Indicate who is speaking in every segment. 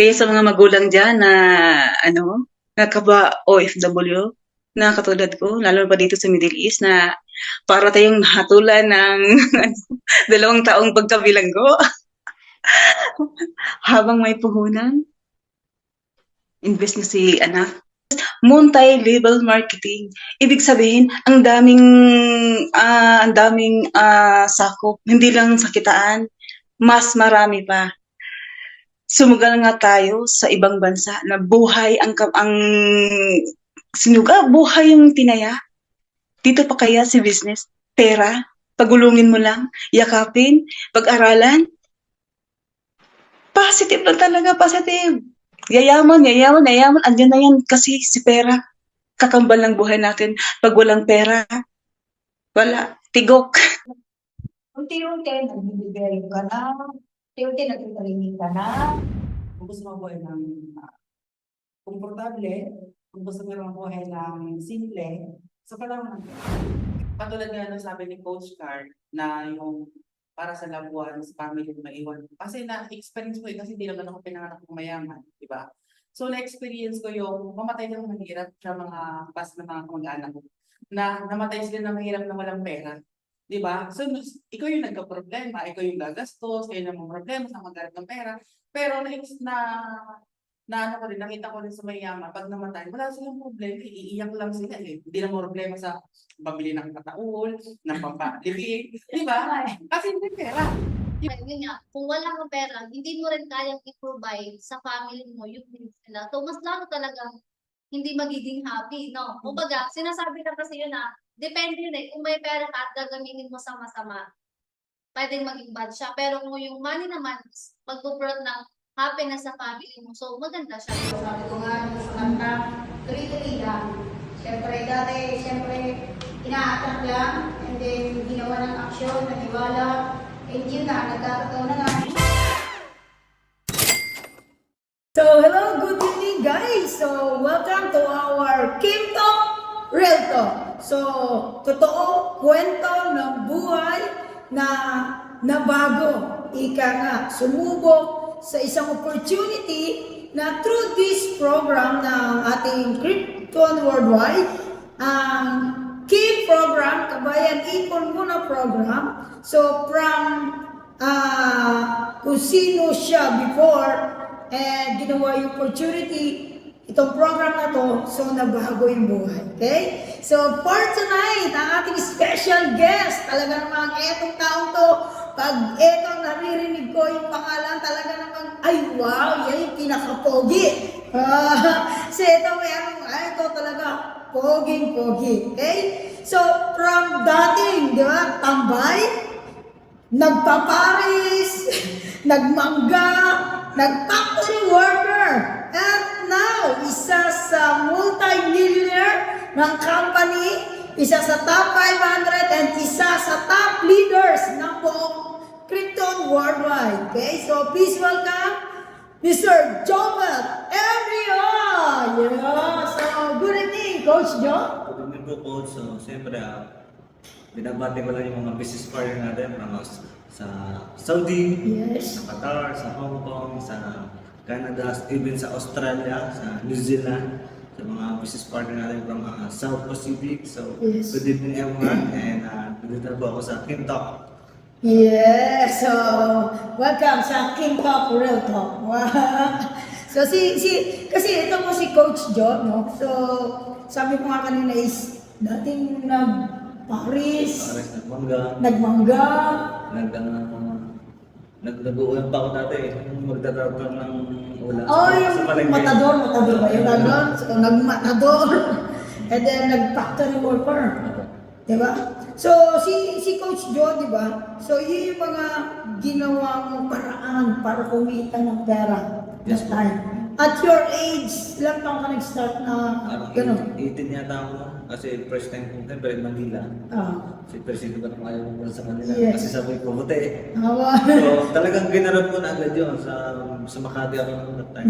Speaker 1: Kaya sa mga magulang diyan na ano, na OFW na katulad ko, lalo pa dito sa Middle East na para tayong hatulan ng ano, 2 taong pagkabilanggo habang may puhunan, invest na si anak. Multi-level marketing. Ibig sabihin, ang daming sakop. Hindi lang sa kitaan, mas marami pa. Sumugal nga tayo sa ibang bansa na buhay ang sinuga, buhay yung tinaya. Dito pa kaya si business, pera, pagulungin mo lang, yakapin, pag-aralan, positive lang talaga, positive. Yayaman, yayaman, yayaman, andyan na yan kasi si pera. Kakambal ng buhay natin. Pag walang pera, wala, tigok.
Speaker 2: Unti-unti, nagbibigay ka na. Unti-unti, nagtitriming ka na.
Speaker 3: Kung gusto mo buhay ng komportable, kung gusto mo buhay ng simple, so kailangan katulad nga ng sabi ni Coach Carl na yung para sa loved ones, family maiwan. Kasi na-experience ko kasi hindi naman ako pinanganak ng mayaman, di ba? So na-experience ko yung mamatay ng mahirap sa mga past na mga kamag-anak ko. Na namatay sila ng mahirap na walang pera. Di ba? So ikaw yung nagka-problema, ikaw yung gagastos, kayo namang problema sa maghanap ng pera. Pero ano ko rin, nakita ko rin sa mayaman, pag namatay, wala silang problema, iiyak lang sila eh. Hindi na problema sa pabili ng kataul, ng pampalibig, di ba? Kasi hindi pera.
Speaker 4: Yun nga, kung wala kang pera, hindi mo rin kayang i-provide sa family mo yung needs nila. So, mas lalo talagang hindi magiging happy, no? Kumbaga, sinasabi na kasi yun na, depende yun eh, kung may pera ka at gagamitin mo sa masama, pwedeng maging bad siya. Pero kung yung money naman, magpo-brought ng happiness sa family mo, so maganda siya.
Speaker 2: Sabi ko nga, sa kanta, tuloy-tuloy lang. Siyempre, ina-attract lang, and then ginawa ng aksyon, naniwala, and yun na, nagkakataon na nga.
Speaker 5: So, hello, good evening guys! So, welcome to our Kim Talk, Real Talk. So, totoo, kwento ng buhay na nabago. Ika nga, sumubok sa isang opportunity na through this program ng ating Krypton Worldwide, ang Kim program, Kabayan Ipon Muna program. So, from kung sino siya before, and ginawa yung opportunity, itong program na to, so nabago yung buhay. Okay? So, for tonight, ang ating special guest, talaga namang etong taong to, pag etong naririnig ko yung pangalan, talaga namang, ay wow, yan yung pinaka-pogi. So, ito talaga, poging-pogi. Okay? So, from dating, di ba, tambay, nagpaparis, nagmangga, nag-factory worker, at now, isa sa multi-millionaire ng company, isa sa top 500, and isa sa top leaders ng buong Krypton Worldwide. Okay, so please welcome Mr. Joel Emrio! Yeah, so good evening, Coach Joe.
Speaker 6: Good evening po, Coach. So, siyempre, binabati ko lang yung mga business partner natin sa Saudi,
Speaker 5: Yes.
Speaker 6: sa Qatar, sa Hong Kong, sa Canada, even sa Australia, sa New Zealand, sa mga business partner natin from South Pacific. So,
Speaker 5: Yes.
Speaker 6: good evening everyone, and nandito po ako sa Kim Talk.
Speaker 5: Yes, so welcome sa King Talk Real Talk. Wow. So kasi ito po si Coach Joe, no? So sabi ko nga kanina is dating Paris, nagmangga,
Speaker 6: nag-uulan pa ako dati, magtatrapan ng ulan.
Speaker 5: oh, yung matador ba yun? So, nagmatador, and then nag-factory worker. Diba? So, si Coach Joe, diba? So, yun yung mga ginawa mong paraan para kumita ng pera.
Speaker 6: Yes,
Speaker 5: That time. At your age, ilang taong ka nag-start na gano'n?
Speaker 6: 18 yata ako, kasi first time ko siyempre Manila. Si Presidente ko naman ayaw ko sa kanila,
Speaker 5: Yes.
Speaker 6: kasi sabi ko puti.
Speaker 5: Awa.
Speaker 6: So, talagang ginarap ko na agad yun sa Makati ako noong that time.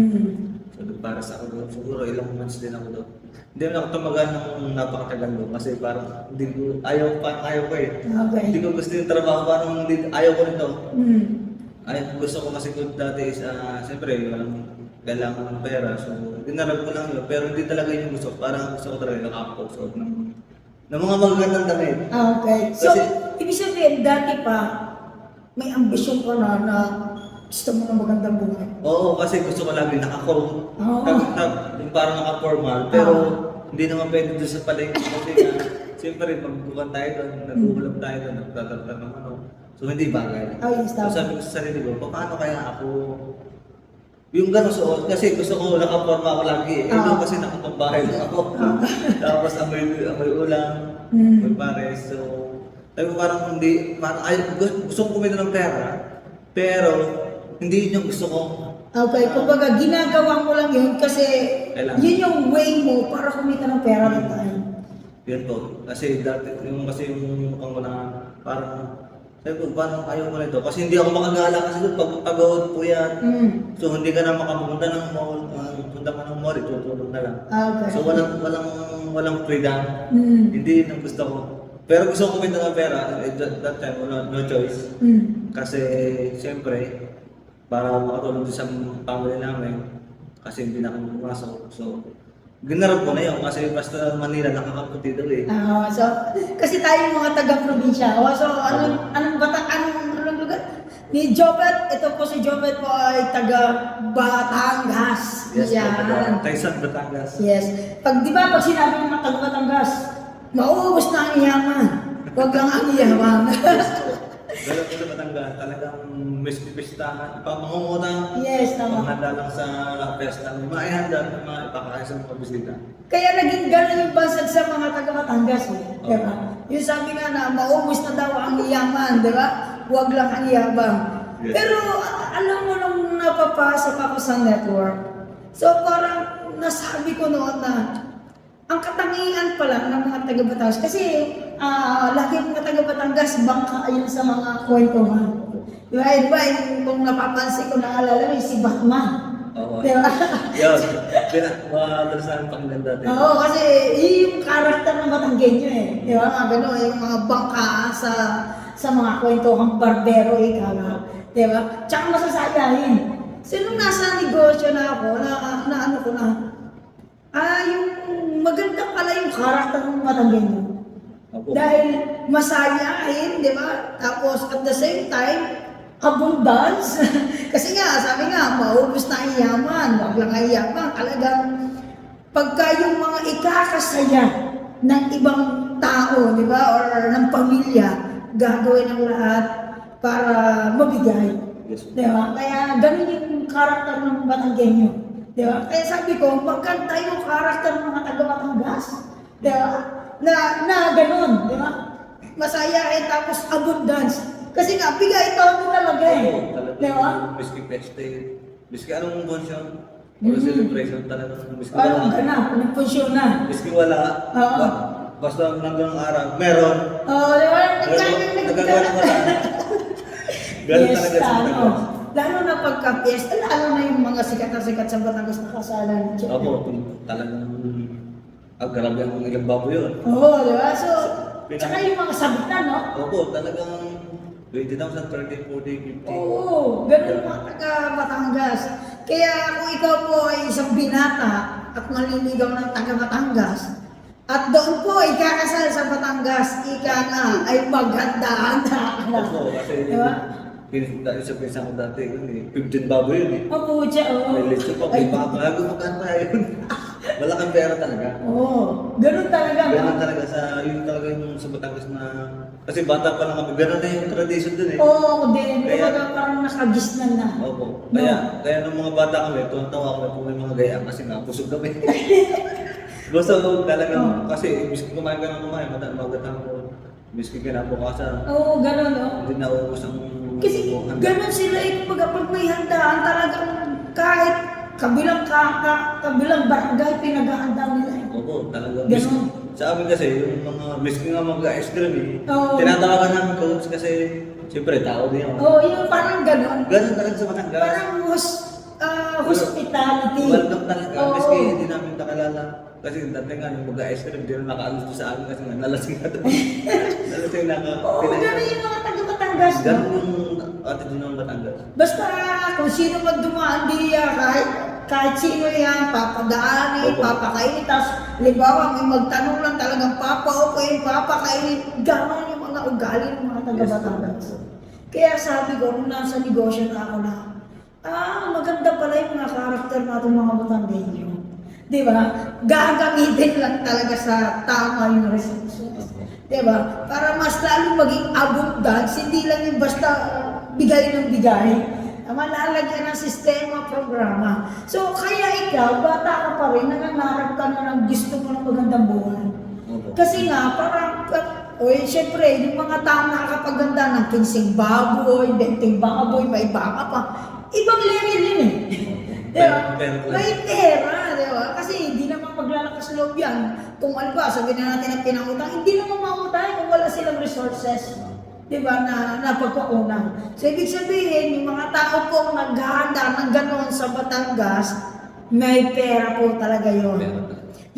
Speaker 6: So, para sa ako doon, siguro ilang months din ako doon. Hindi na ako tumagal ng napakatagal doon kasi parang hindi ko, ayaw ko eh.
Speaker 5: Okay.
Speaker 6: Hindi ko gusto yung trabaho, parang ayaw ko nito.
Speaker 5: Mm.
Speaker 6: Gusto ko kasi ko dati is, siyempre, kailangan ng pera. So, dinarag ko lang yun. Pero hindi talaga yung gusto ko. Parang gusto ko talaga nakapagsuot ng mga magagandang damit.
Speaker 5: Okay. So,
Speaker 6: Kasi-
Speaker 5: ibig sabihin, dati pa, may ambisyon ka na gusto mo ng magandang buhay.
Speaker 6: Oo, kasi gusto ko lagi naka-coat.
Speaker 5: Oo.
Speaker 6: Yung parang naka-formal. Pero hindi naman pwede doon sa palengke kasi nga, siyempre, magbukan tayo doon, nag-uulam tayo doon, nagtatartar ng ano. So, hindi bagay.
Speaker 5: Oh, yes,
Speaker 6: So,
Speaker 5: tama.
Speaker 6: sabi ko sa sarili ko, paano kaya ako yung gano'n suot? Kasi gusto ko naka-forma ako lagi. Eh, doon kasi nakapambahay lang ako. Tapos amoy ulam, may pares. So, sabi ko parang hindi, parang gusto ko kumita ng pera, pero hindi yun yung gusto ko.
Speaker 5: Okay, kumbaga ginagawa mo lang yun kasi
Speaker 6: Kailangan.
Speaker 5: yun yung way mo para kumita ng pera ng tayo.
Speaker 6: Yun po. Kasi dati, yung mukhang ko na parang, sabi ko, parang ayaw mo na ito. Kasi hindi ako makagala kasi doon, pagod po yan. So, hindi ka na makapunta ng mall, punta ka ng mall, itutulog na lang.
Speaker 5: Okay.
Speaker 6: So, walang freedom. Hindi yun ang gusto ko. Pero gusto ko kumita ng pera, that time, no choice. Kasi, siyempre, para makatulong din sa family namin, kasi hindi na kami pumasok. So, ginarap ko na yun kasi basta Manila nakakaputi daw eh.
Speaker 5: So, kasi tayo mga taga-probinsya. So, anong lugar? Ni Jobet, ito po si Jobet po ay taga Batangas.
Speaker 6: Yes,
Speaker 5: Yan.
Speaker 6: Taysan, Batangas.
Speaker 5: Yes. Pag, di ba, pag sinabi ng mga taga Batangas, mauubos na ang yaman. Huwag lang ang yaman.
Speaker 6: Pero kung sa Batangas, talagang mispistahan, pamangunguna,
Speaker 5: Yes, tama.
Speaker 6: panghanda lang sa pesta, may maihanda, may maipakain sa mga bisita.
Speaker 5: Kaya naging gano'n yung bansag sa mga taga Batangas. Diba? Yung sabi nga na, maubos na daw ang yaman, di ba? Huwag lang ang yabang.
Speaker 6: Yes.
Speaker 5: Pero alam mo nung napapasok ako sa network, so parang nasabi ko noon na ang katangian pa lang ng mga taga Batangas, kasi lagi ang mga taga Batangas, bangka ayun sa mga kwentuhan. Diba? Kung napapansin ko, naalala mo, si Batman.
Speaker 6: Oo.
Speaker 5: Diba?
Speaker 6: Yun, madalas pakinggan dati.
Speaker 5: Oo, kasi yun yung karakter ng Batanggenyo eh. Di ba? Mga gano'n, yung mga bangka sa mga kwentuhang barbero, ika nga. Di ba? Tsaka masasayahin. So, nung nasa negosyo na ako, na ano ko na, yung maganda pala yung karakter ng Batanggenyo.
Speaker 6: Opo.
Speaker 5: Dahil masayahin, di ba? Tapos at the same time, abundance. Kasi nga, sabi nga, maubos na ang yaman, wag lang ang yaman. Talagang, pagka yung mga ikakasaya ng ibang tao, di ba, or ng pamilya, gagawin ang lahat para mabigay.
Speaker 6: Yes.
Speaker 5: Di ba? Kaya ganun yung karakter ng Batanggenyo. Di ba? Kaya sabi ko, magkanta yung karakter ng mga taga-Batangas. Di ba? Na ganun, di ba? Masayahin tapos abundance. Kasi nga, bigay ito mo talaga eh.
Speaker 6: Oo, talagang
Speaker 5: Di ba?
Speaker 6: Miski peste, miski anong function, o celebration talagang miski
Speaker 5: Parang
Speaker 6: wala.
Speaker 5: ka na, nagpunsyon na.
Speaker 6: Miski wala,
Speaker 5: Oo.
Speaker 6: basta hanggang araw, meron.
Speaker 5: Oo, di ba?
Speaker 6: Nagagawa ng wala. Ganun talaga sa Batangas.
Speaker 5: Lalo na pagka-fiesta, lalo na yung mga sikat na sikat sa Batangas na kasalan.
Speaker 6: Opo, talagang grabe ang ilang baboy yun.
Speaker 5: Oo, di ba? So, tsaka yung mga sabitan, no?
Speaker 6: Opo, talagang 20,000, 30, 40, 50.
Speaker 5: Oo, ganun mga taga Batangas. Kaya kung ikaw po ay isang binata at maliligaw ng taga Batangas, at doon po ikakasal sa Batangas, ika na ay maghanda-handa ka na.
Speaker 6: Opo, kasi
Speaker 5: Di ba?
Speaker 6: isa pinsan ko dati, yun eh, 15 baboy yun eh.
Speaker 5: Opo, siya, oo.
Speaker 6: May lechon pa, may baka, gumaganda yun. Wala kang pera talaga.
Speaker 5: Oo, ganun talaga.
Speaker 6: Ganun talaga yun talaga yung sa Batangas na, kasi bata pa lang kami, ganun na yung tradition dun eh.
Speaker 5: Oo, ako din.
Speaker 6: Kaya-
Speaker 5: Kumbaga parang nakagisnan na.
Speaker 6: Opo. Kaya nung mga bata kami, tuwan-tawa kami kung may mga gaya kasi nga, busog kami. Gusto talagang, kasi miski kumain ka ng kumain, magatang ko. Miski kinabukasan,
Speaker 5: Oo, ganun, no?
Speaker 6: hindi na uubos ang
Speaker 5: Kasi
Speaker 6: handa.
Speaker 5: ganun sila eh, kumbaga pag may handaan, talagang kahit kabilang kabilang barangay, pinaghahanda nila eh.
Speaker 6: Opo, talagang
Speaker 5: Ganun.
Speaker 6: sa amin kasi, yung mga miski nga mag-ice cream eh,
Speaker 5: Oo.
Speaker 6: tinatawagan namin coach kasi, siyempre, tao din ako.
Speaker 5: Oo, yung parang ganun.
Speaker 6: Ganun talaga sa Batangas.
Speaker 5: Parang hospitality.
Speaker 6: Welcome talaga,
Speaker 5: Oo.
Speaker 6: miski hindi namin nakilala. Kasi dati nga, yung mag-ice cream, hindi na nakaalis to sa amin kasi nga, nalasing na doon. Nalasing na ako.
Speaker 5: Oo, ganun yung mga taga-Batangas. no?
Speaker 6: Ganun yung attitude ng Batangas.
Speaker 5: Basta kung sino man dumaan diya, kahit kahit sino yan, papadaanin,
Speaker 6: Opo.
Speaker 5: papakainin, tapos halimbawa may magtanong lang talagang papaupuin, papakainin, gano'n yung mga ugali ng mga taga-Batangas. Kaya sabi ko, nung nasa negosyo na ako na, maganda pala yung mga karakter natin mga Batanggenyo. Di ba? Gagamitin lang talaga sa tama yung resources. Di ba? Para mas lalong maging abundance, hindi lang yung basta bigay ng bigay. Malalagyan ng sistema, programa. So, kaya ikaw, bata ka pa rin, nangangarap ka na ng gusto mo ng magandang buhay. Kasi nga, parang, syempre, yung mga tao nakakapaganda ng 15 baboy, 20 baboy, may baka pa, ibang level yun eh. Di ba? May pera, di ba? Kasi hindi naman maglalakas loob yan. Kung ano ba, sabihin na natin ang pinangutang, hindi naman mautang kung wala silang resources. Di ba, na napagpaunang. So, ibig sabihin, yung mga tao po naghahanda ng gano'n sa Batangas, may pera po talaga yun.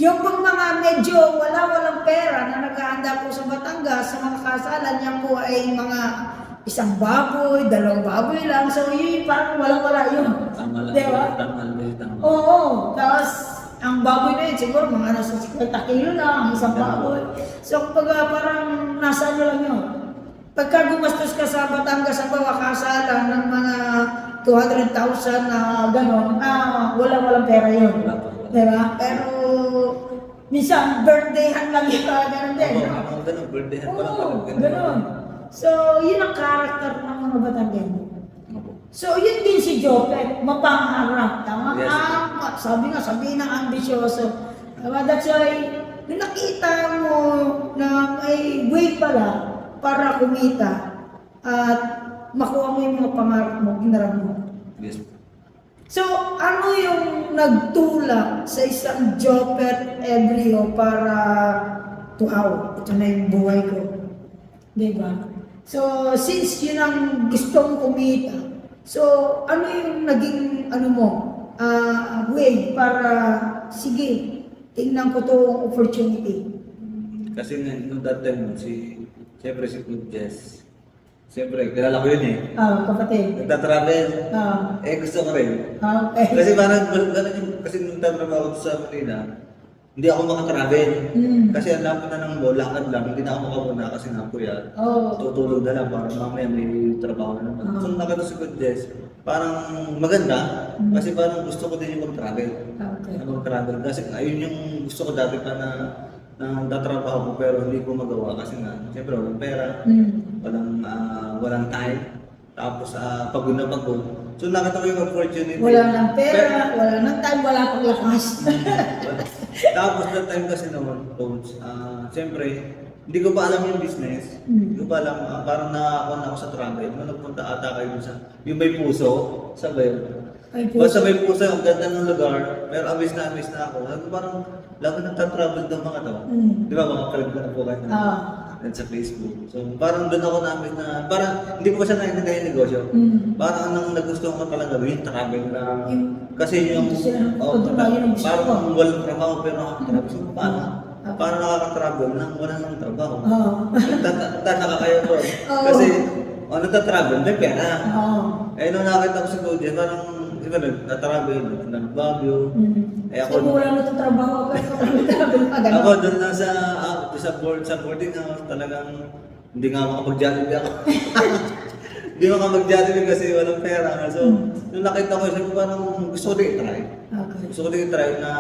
Speaker 5: Yung pang mga medyo walang pera na naghahanda po sa Batangas, sa mga kasalan, yan po ay mga isang baboy, 2 baboy lang. So, yun parang walang-wala yun.
Speaker 6: Tama lang.
Speaker 5: Di ba?
Speaker 6: Tama.
Speaker 5: Oo. Tapos, ang baboy na yun, siguro mga nasa 50 kilo lang, ang isang baboy. So, kapag parang nasa ano lang yun. Pagka gumastos ka sa Batangas sa bawa kasalan ng mga 200,000 na gano'n, walang pera yun. Diba? Pero, minsan, birthdayhan lang yun, gano'n din.
Speaker 6: Oo, ganun, birthday pa lang.
Speaker 5: Oo, gano'n. So, yun ang karakter ng mga Batanggenyo. So, yun din si Jopet, mapangarap. Tama?
Speaker 6: Yes.
Speaker 5: Sabi ng ambisyoso. That's why, nung nakita mo na may way pala para kumita at makuha mo yung mga pangarap mo, ginarap mo.
Speaker 6: Yes.
Speaker 5: So, ano yung nagtulak sa isang Jopet Ebrio para tuhaw? Ito na yung buhay ko. Diba? So, since yun ang gusto mong kumita, so, ano yung naging, way para, sige, tingnan ko tong opportunity.
Speaker 6: Kasi nung that time, siyempre si Good Jess. Siyempre, kilala ko yun eh.
Speaker 5: Kapatid.
Speaker 6: Nagtatravel.
Speaker 5: Ah,
Speaker 6: Gusto ko rin.
Speaker 5: okay.
Speaker 6: Kasi parang, ganun yung, kasi nung tatrabaho ko sa Manila, hindi ako makatravel. Kasi ang lapit na ng mall, lakad lang, hindi na ako makabuna kasi nga po yan.
Speaker 5: Oh.
Speaker 6: Tutulog na lang, parang mamaya may trabaho na naman. So nakita si Good Jess, parang maganda, kasi parang gusto ko din yung mag-travel.
Speaker 5: Okay.
Speaker 6: Na mag-travel. Kasi ayun yung gusto ko dati pa na tatrabaho ko pero hindi ko magawa kasi nga, siyempre walang pera, walang time, tapos pagod na pagod. So nakita ko yung opportunity.
Speaker 5: Wala nang pera, wala nang time, wala pang lakas.
Speaker 6: Tapos that time kasi naman, coach, siyempre, hindi ko pa alam yung business. Hindi ko pa alam, parang nakakuha na ako sa travel. Nung nagpunta ata kayo sa, yung may puso, sa bayo.
Speaker 5: May puso.
Speaker 6: Basta may puso, ang ganda ng lugar, pero amis na ako. Sabi ko parang, lagi nagtatravel daw mga to. Di ba, mga friend ko na po kayo sa Facebook. So parang doon ako namin na, parang hindi ko pa siya naintindihan yung negosyo. Parang ang nagustuhan ko talaga yung travel na, kasi yung, parang walang trabaho pero nakakatravel. So paano nakakatravel nang wala nang trabaho? Tataka kayo po. Kasi, nagtatravel, may pera. Nung nakita ko si Cody, parang, iba nagtatravel, ng Baguio.
Speaker 5: So, wala na itong trabaho, travel pa, gano'n.
Speaker 6: Ako doon na sa boarding house, talagang hindi nga makapag-jollibee ako. Hindi makapag-jollibee kasi walang pera. So, nung nakita ko, sabi ko parang gusto ko din i-try.
Speaker 5: Okay.
Speaker 6: Gusto ko din i-try na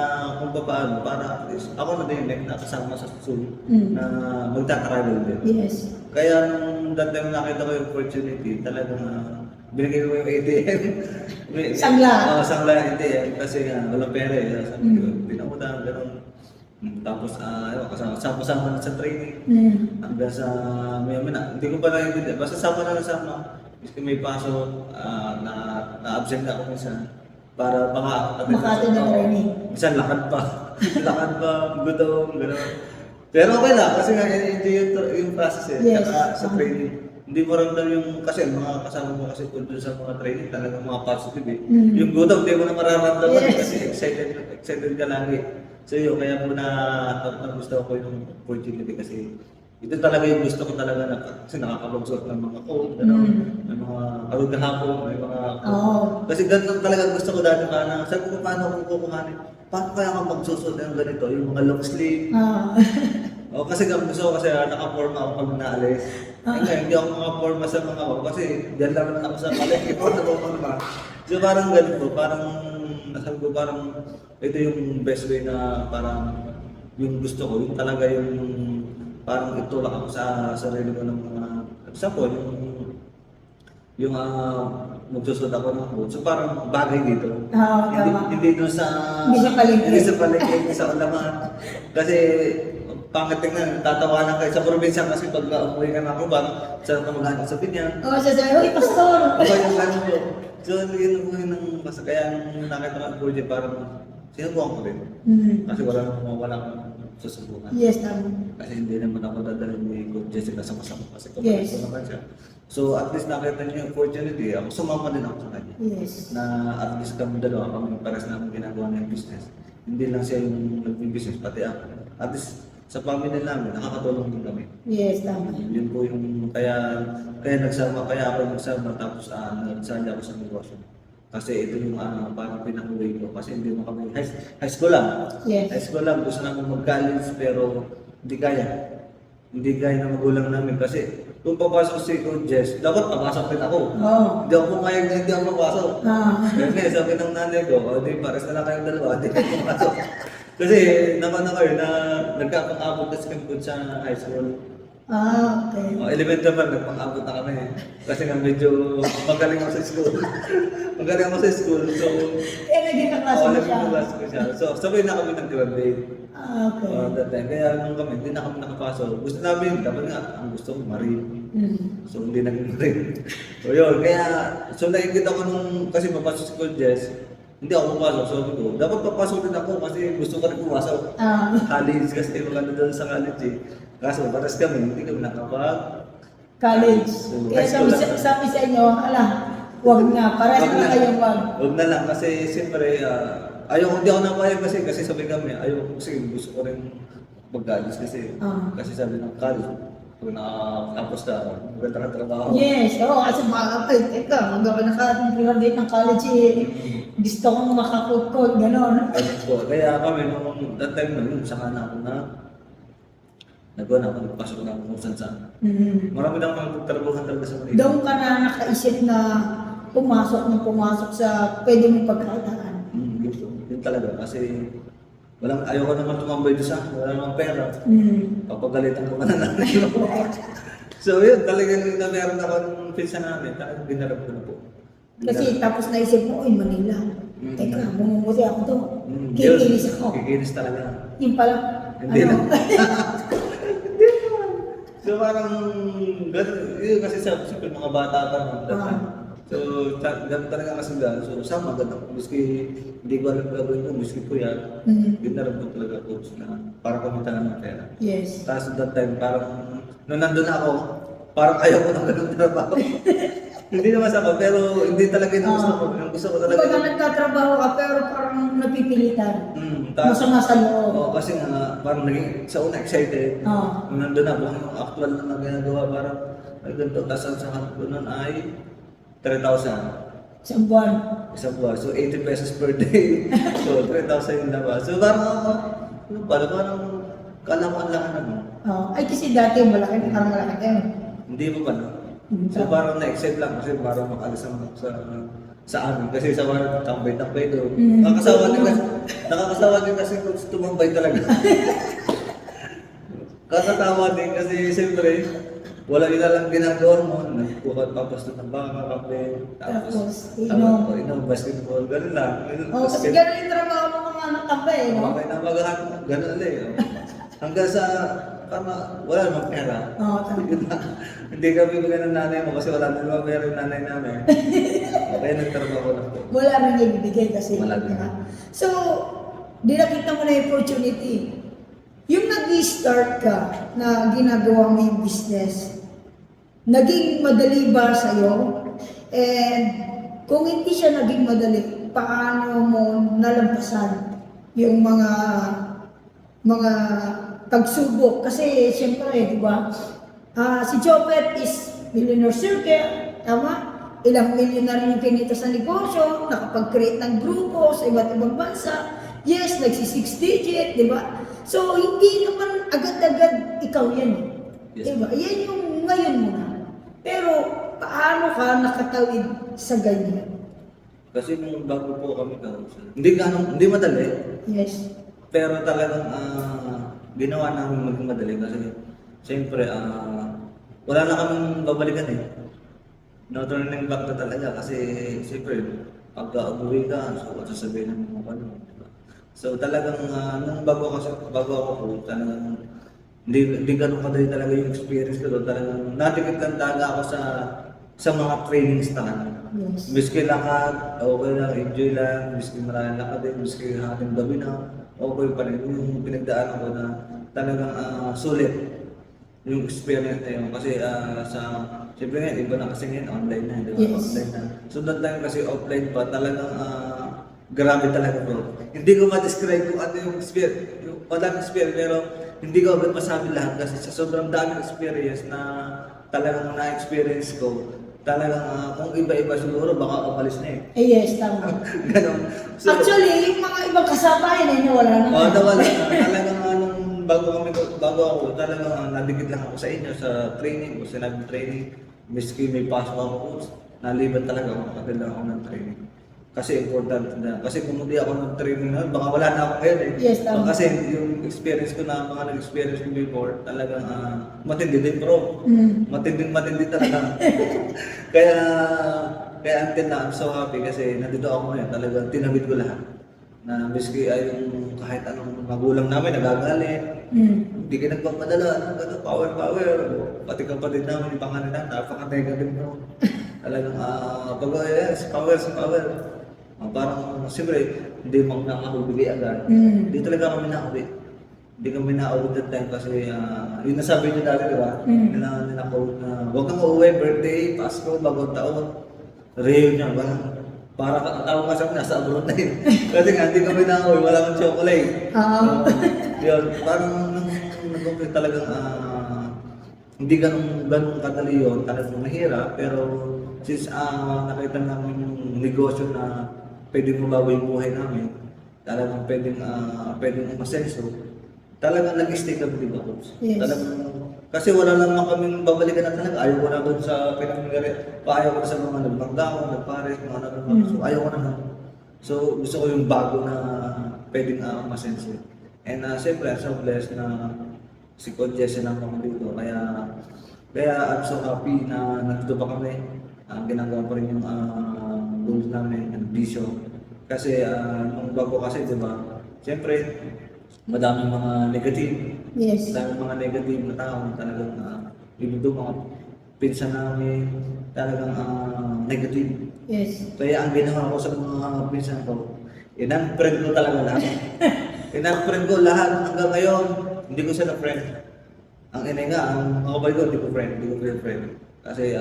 Speaker 6: kung paano, para at least ako na din na kasama sa Zoom na magta-travel din.
Speaker 5: Yes.
Speaker 6: Kaya nung that time nakita ko yung opportunity, talagang binigay ko yung ATM.
Speaker 5: Sangla.
Speaker 6: Sangla ATM kasi walang pera eh. Sabi ko, pinakutang, gano'n. Tapos, kasama na sa training. Hanggang sa, hindi ko pa na-ibig. Basta sama na nasama. Kasi may pasok, na-absent na ako minsan. Para
Speaker 5: Makati na training.
Speaker 6: Minsan lakad pa. Lakad pa, gutom, gano'n. Pero okay lang, kasi nga enjoy yung process eh.
Speaker 5: Yes.
Speaker 6: Saka sa training. Hindi mo ramdam yung, kasi mga kasama mo kasi kung doon sa mga training, talagang mga positive eh. Yung gutom, hindi mo na mararamdaman kasi excited ka lagi. So yun, kaya po na gusto ko yung opportunity kasi ito talaga yung gusto ko talaga na kasi nakakapagsuot ng mga coat, gano'n, may mga arugahapon, may mga
Speaker 5: Oo.
Speaker 6: kasi ganun talaga gusto ko dati na sabi ko paano ako kukuhanin, paano kaya ako magsusuot ng ganito, yung mga long sleeve.
Speaker 5: Ah.
Speaker 6: O kasi gusto ko kasi naka-forma ako pag naalis. Ngayon, hindi ako naka-forma sa mga ako kasi diyan lang naman ako sa palengke ko nagpupunta. So parang ganun po, parang nasabi ko parang ito yung best way na parang yung gusto ko, yung talaga yung parang itulak ako sa sarili ko ng mga example, yung magsusot ako ng coat. So parang bagay dito.
Speaker 5: Oo, tama.
Speaker 6: Hindi doon sa
Speaker 5: Hindi sa palengke.
Speaker 6: Hindi sa palengke, hindi sa ulaman. Kasi pangit tingnan, tatawanan kayo sa probinsya kasi pag umuwi ka na ako, parang saan ka maghanap sa binyan.
Speaker 5: Oo, sasabi, uy, pastor!
Speaker 6: Ako yung ganun po. So yun po yun ng kaya nung nakita ko ang project parang sinubukan ko rin. Kasi wala akong susubukan.
Speaker 5: Yes, tama.
Speaker 6: Kasi hindi naman ako dadalhin ni Coach Jessica sa kasama kasi
Speaker 5: Yes.
Speaker 6: ko naman siya. So at least nakita niyo yung opportunity, ako sumama din ako sa kanya.
Speaker 5: Yes.
Speaker 6: Na at least kami dalawa, kami pares namin ginagawa ng business. Hindi lang siya yung nag-business, pati ako. At least sa family namin, nakakatulong din kami.
Speaker 5: Yes, tama.
Speaker 6: Yun po yung kaya nagsama, kaya ako nagsama tapos nagsali ako sa negosyo. Kasi ito yung parang pinakuwi ko kasi hindi mo kami high school lang.
Speaker 5: Yes.
Speaker 6: High school lang gusto namin mag-college pero hindi kaya. Hindi kaya ng magulang namin kasi kung papasok si Coach Jess, dapat papasok din ako.
Speaker 5: Oo.
Speaker 6: Hindi ako pumayag na hindi ako papasok.
Speaker 5: Ah.
Speaker 6: Kaya sabi ng nanay ko, di pares na lang kayong dalawa, di kayo papasok. Kasi naman ako na nagkapang-abot kasi kami sa high school.
Speaker 5: Ah, okay.
Speaker 6: Elementary pa, nagpang-abot na kami. Kasi nga medyo magaling ako sa school. Magaling ako sa school, so...
Speaker 5: Kaya naging kaklase mo
Speaker 6: naging
Speaker 5: siya.
Speaker 6: kaklase ko siya. So, sabay na kami nag-graduate.
Speaker 5: Ah, okay.
Speaker 6: That time. Kaya nung kami, hindi na kami nakapasok. Gusto namin, dapat nga, ang gusto ko, marine. So, hindi naging marine. So, yun. Kaya, so nakikita ko nung, kasi mapasok si Coach Jess, hindi ako papasok. So, sabi ko, dapat papasok din ako kasi gusto ko rin pumasok.
Speaker 5: Ah.
Speaker 6: College kasi maganda doon sa college eh. Kaso, patas kami, hindi kami nakapag
Speaker 5: College.
Speaker 6: So,
Speaker 5: Kaya
Speaker 6: high school lang.
Speaker 5: sabi sa inyo, ala, wag na. Pares
Speaker 6: Wag
Speaker 5: na
Speaker 6: na.
Speaker 5: kayong wag.
Speaker 6: Huwag na lang kasi siyempre, ayaw, hindi ako napayag kasi sabi kami, ayaw ko kasi gusto ko rin mag-college kasi.
Speaker 5: Ah.
Speaker 6: Kasi sabi ng college, pag nakatapos ka, maganda ka trabaho.
Speaker 5: Yes, oo, kasi makakapay. Teka, hanggang ka naka-graduate ng college eh. Gusto kong makakot-code, gano'n.
Speaker 6: So, kaya kami, nung that time na yun, saka na ako nagawa na ako, nagpasok na ako kung saan. Marami na ako nagtrabaho talaga sa Manila.
Speaker 5: Doon ka na nakaisip na pumasok sa pwede mong pagkakitaan.
Speaker 6: Yun talaga, kasi ayaw ko naman tumambay doon sa wala namang pera. Papagalitan ko na nanay ko. So yun, talagang na meron ako ng pinsan namin, talagang ginarap ko na po.
Speaker 5: Kasi tapos naisip mo, uy, Manila. Teka, bumubuti ako doon.
Speaker 6: Yun,
Speaker 5: Kikinis ako.
Speaker 6: Kikinis talaga.
Speaker 5: Yung pala,
Speaker 6: Hindi
Speaker 5: ano?
Speaker 6: na. So parang, ganun, yun kasi sa mga bata pa naman. So, ganun talaga kasi gano'n. So, sama ganun. Miski, hindi ko alam gagawin ko, miski po yan. Ginarap ko talaga coach na para kumita ng pera.
Speaker 5: Yes.
Speaker 6: Tapos that time, parang, nung nandun ako, parang ayaw ko ng ganun trabaho. Hindi naman ako, pero hindi talaga yung gusto ko. Yung gusto ko talaga.
Speaker 5: Kumbaga nagtatrabaho ka, pero parang napipilitan.
Speaker 6: Tapos,
Speaker 5: Masama sa loob.
Speaker 6: oo, kasi nga, parang naging, sa una excited.
Speaker 5: Oo.
Speaker 6: Nung nandun ako, yung actual na ginagawa, parang, ay ganito, tapos ang sahod ko nun ay 3,000.
Speaker 5: Isang buwan.
Speaker 6: Isang buwan. So, 80 pesos per day. So, 3,000 yung labas. So, parang, ano pala, parang, kala ko ang laki naman.
Speaker 5: Ay, kasi dati malaki, parang malaki kayo.
Speaker 6: Hindi mo ba, no? So, parang na-excite lang kasi parang makalis ako sa amin. Kasi sa mga tambay-tambay doon. Nakakasawa din kasi kung tumambay talaga. Kakatawa din kasi siyempre, wala yun lang ginagawa mo. Nagpukat papas ng baka, kape.
Speaker 5: Tapos, inom.
Speaker 6: Inom, basketball, gano'n lang.
Speaker 5: Oh, kasi gano'n yung trabaho mo mga anak tambay, no?
Speaker 6: Okay na magahan, gano'n ulit. Hanggang sa, wala namang pera.
Speaker 5: Oo, tama.
Speaker 6: Hindi kami bigyan ng nanay mo kasi wala namang pera yung nanay namin. Kaya nagtrabaho lang po.
Speaker 5: Wala rin ibibigay kasi.
Speaker 6: Wala rin.
Speaker 5: diba? So, dinakita mo na yung opportunity. Yung nag-start ka na ginagawa mo yung business, naging madali ba sa'yo? And kung hindi siya naging madali, paano mo nalampasan yung mga pagsubok. Kasi, siyempre, di ba, si Jopet is millionaire circle, tama? Ilang milyonaryo yung kinita sa negosyo, nakapag-create ng grupo sa iba't ibang bansa. Yes, nagsi-6 digit, di ba? So, hindi naman agad-agad ikaw yan.
Speaker 6: Yes.
Speaker 5: Di ba? Yan yung ngayon mo na. Pero, paano ka nakatawid sa ganyan?
Speaker 6: Kasi nung bago po kami hindi madali,
Speaker 5: Yes.
Speaker 6: pero talagang ginawa namin maging madali kasi siyempre wala na kaming babalikan eh. No turning back na talaga kasi siyempre pagka umuwi ka, so sasabihin mo ano. Diba? So talagang nung bago ako po, talagang hindi ganun kadali talaga yung experience ko doon. Talagang natikit lang talaga ako sa mga trainings na
Speaker 5: Yes.
Speaker 6: Miski lakad, okay lang, enjoy lang, miski maraming lakad din, miski hating gabi na, okay pa rin. Yung pinagdaanan ko na talagang sulit yung experience na yun. Kasi siyempre nga, iba na kasi ngayon, online na, di ba?
Speaker 5: Yes.
Speaker 6: Online na. So that time kasi offline pa, talagang grabe talaga bro. Hindi ko ma-describe kung ano yung experience, yung walang experience, pero hindi ko agad masabi lahat kasi sa sobrang daming experience na talagang na-experience ko, talagang kung iba-iba siguro baka umalis na eh.
Speaker 5: Yes, tama.
Speaker 6: Ganon.
Speaker 5: Actually, yung mga ibang kasama yun, nawala na.
Speaker 6: Nawala na. Talagang bago ako, talagang nadikit lang ako sa inyo sa training, o sinabi training, miski may pasok ako coach, naliban talaga ako, nakatid lang ako ng training. Kasi important na, kasi kung hindi ako ng training na, baka wala na ako ngayon eh.
Speaker 5: Yes, tama.
Speaker 6: Kasi yung experience ko na, mga nag-experience ko before, talagang matindi din bro. Matindi talaga. kaya until na, I'm so happy kasi nandito ako ngayon, talagang tinawid ko lahat. Na miski ay yung kahit anong magulang namin nagagalit, hindi ka nagpapadala, power. Pati kapatid namin, yung pangalan namin, napaka-negative bro. Talagang power. Parang siyempre, hindi mo nakakabigay agad. Hindi talaga kami nakauwi. Hindi kami nakauwi that time kasi yung nasabi niyo dati, di ba? Ninakauwi na, huwag kang uuwi, birthday, Pasko, bagong taon. Reunion, para tawag ka sa nasa abroad na yun. Kasi nga, hindi kami nakauwi, wala kang chocolate. Yun, parang nag-umpit talagang hindi ganun kadali yun, talagang mahirap. Pero since nakita namin yung negosyo na pwedeng mabago yung buhay namin, talagang pwedeng umasenso, talagang nag-stay kami, di ba, coach?
Speaker 5: Yes.
Speaker 6: Talagang, kasi wala naman kaming babalikan na talaga. Ayaw ko na doon sa pinangyari. Ayaw ko na sa mga nagbanggaw, nagpares, mga nagpapagawa. So ayaw ko na. So gusto ko yung bago na pwedeng umasenso. And siyempre, I'm so blessed na si Coach Jesse na ako dito. Kaya I'm so happy na nandito pa kami. Ginagawa pa rin yung goals namin, and vision. Kasi nung bago kasi, di ba, siyempre, madaming mga negative.
Speaker 5: Yes.
Speaker 6: Madaming mga negative na tao na talagang ibig doon mga pinsan namin, talagang negative.
Speaker 5: Yes.
Speaker 6: Kaya ang ginawa ko sa mga pinsan ko, in-unfriend ko talaga lahat. In-unfriend ko lahat hanggang ngayon, hindi ko sila friend. Ang inay nga, ang mga ko, hindi ko friend. Kasi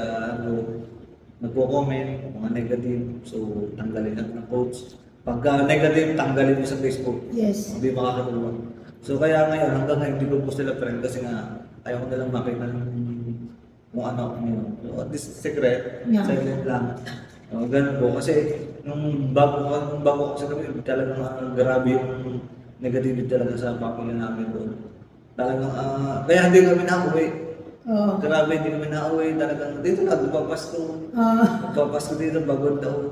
Speaker 6: nagko-comment, mga negative, so tanggalin natin ng coach. Pagka negative, tanggalin mo sa Facebook.
Speaker 5: Yes.
Speaker 6: Hindi makakatulong. So kaya ngayon, hanggang ngayon, hindi ko po sila friend kasi nga, ayaw ko nalang makita kung ano ako ngayon. So, this is secret,
Speaker 5: Yeah.
Speaker 6: silent lang. Ganun po. Kasi nung bago kasi kami, talagang grabe yung negativity talaga sa pamilya namin doon. Talagang, kaya hindi kami nakauwi. Grabe, hindi kami nakauwi. Talagang dito na, nagpapasko. Nagpapasko dito, bagong taon.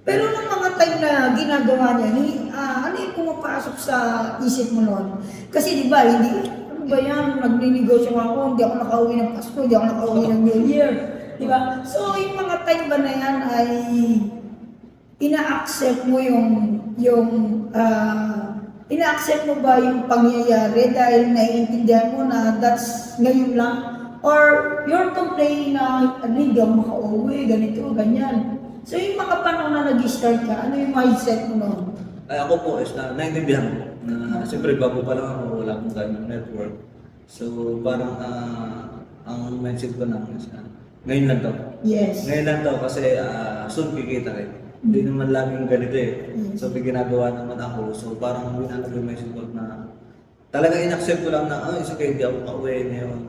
Speaker 5: Pero nung mga time na ginagawa niya, ano yung pumapasok sa isip mo noon? Kasi di ba, ano ba yan, nagninegosyo ako, hindi ako nakauwi ng Pasko, hindi ako nakauwi ng New Year. Di ba? So, yung mga time ba na yan ay ina-accept mo ina-accept mo ba yung pangyayari dahil naiintindihan mo na that's ngayon lang? Or you're complaining na hindi ako makauwi, ganito, ganyan. So yung mga panahon na nag-start ka, ano yung mindset mo noon?
Speaker 6: Ay, ako po is naintindihan ko na siyempre bago pa lang ako, wala akong ganyan network. So parang ang mindset ko lang is ngayon lang daw.
Speaker 5: Yes.
Speaker 6: Ngayon lang daw kasi soon kikita rin. Hindi naman laging ganito eh. So may ginagawa naman ako. So parang binanag yung mindset ko na talaga in-accept ko lang na, ah, isa kayo, hindi ako makauwi ngayon.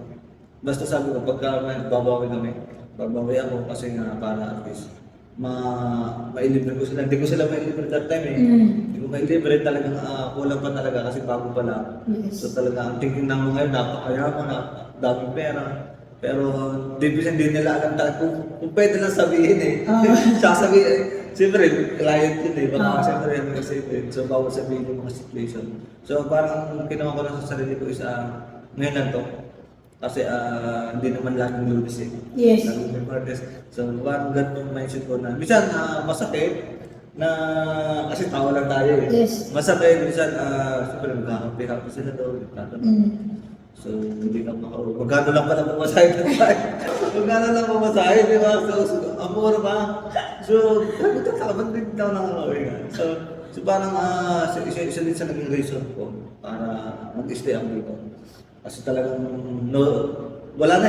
Speaker 6: Basta sabi ko, pagka may babawi kami, babawi ako kasi nga para at least mailibre ko sila. Hindi ko sila mailibre that time eh. Hindi ko mailibre, talagang kulang pa talaga kasi bago pa lang.
Speaker 5: Yes.
Speaker 6: So talaga, ang thinking ng mga yun, napakayaman na, daming pera. Pero hindi nila alam talaga kung pwede lang sabihin eh. Sasabihin eh. Siyempre, client yun eh. Baka siyempre yung isipin. So bawal sabihin yung mga situation. So parang ginawa ko lang sa sarili ko is ngayon lang to. Kasi hindi naman laging lunes eh.
Speaker 5: Yes.
Speaker 6: Laging may Martes. So parang ganun yung mindset ko na. Minsan masakit na kasi tao lang tayo eh.
Speaker 5: Yes.
Speaker 6: Masakit, minsan siyempre magkakapi-happy sila daw. So, hindi ka makauwi. Magkano lang pala pamasahe ng tayo? Magkano lang pamasahe, di ba? So amor pa. So, magtataka, ba't din daw nakakauwi nga? So parang isa din sa naging reason ko para mag-stay ako dito. Kasi talagang, wala na,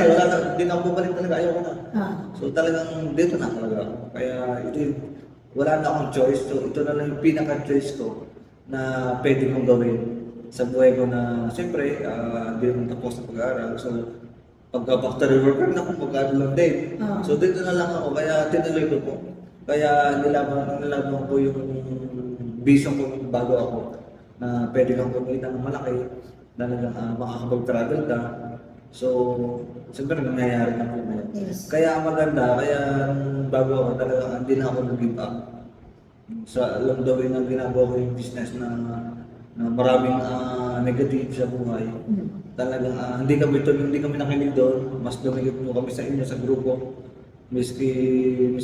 Speaker 6: hindi na ako bumalik talaga, ayoko na. So talagang dito na talaga ako. Kaya wala na akong choice. So ito na lang yung pinaka-choice ko na pwede kong gawin sa buhay ko na siyempre, hindi naman tapos na pag-aaral. So, pagka-factory worker na kung magkano lang din. So, dito na lang ako. Kaya tinuloy ko po. Kaya nilaban ko yung vision ko bago ako na pwede kang kumita ng malaki, talagang makakapag-travel ka. So, siyempre nangyayari na po ngayon.
Speaker 5: Yes.
Speaker 6: Kaya ang maganda, kaya bago ako talagang hindi na ako nag-give up. Sa alam daw na ginagawa ko yung business na maraming negative sa buhay. Talagang hindi kami nakinig doon. Mas dumigit mo kami sa inyo sa grupo. Miski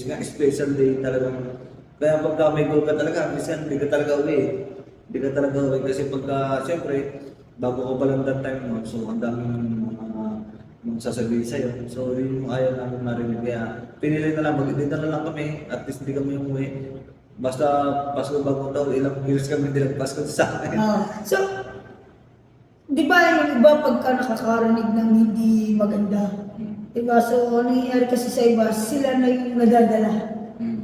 Speaker 6: nga special day talagang. Kaya pagka may goal ka talaga, minsan hindi ka talaga uwi. Hindi ka talaga uwi kasi pagka siyempre bago ko pa lang that time mo, so ang daming mga sasabihin sa'yo. So yun yung ayaw namin marinig. Kaya pinili na lang, dito na lang kami, at least hindi kami umuwi. Basta Pasko bagong taon, ilang years kami hindi nagpasko sa akin.
Speaker 5: So, di ba yung iba pagka nakakarinig ng hindi maganda? Di ba? So, ano nangyayari kasi sa iba, sila na yung nadadala.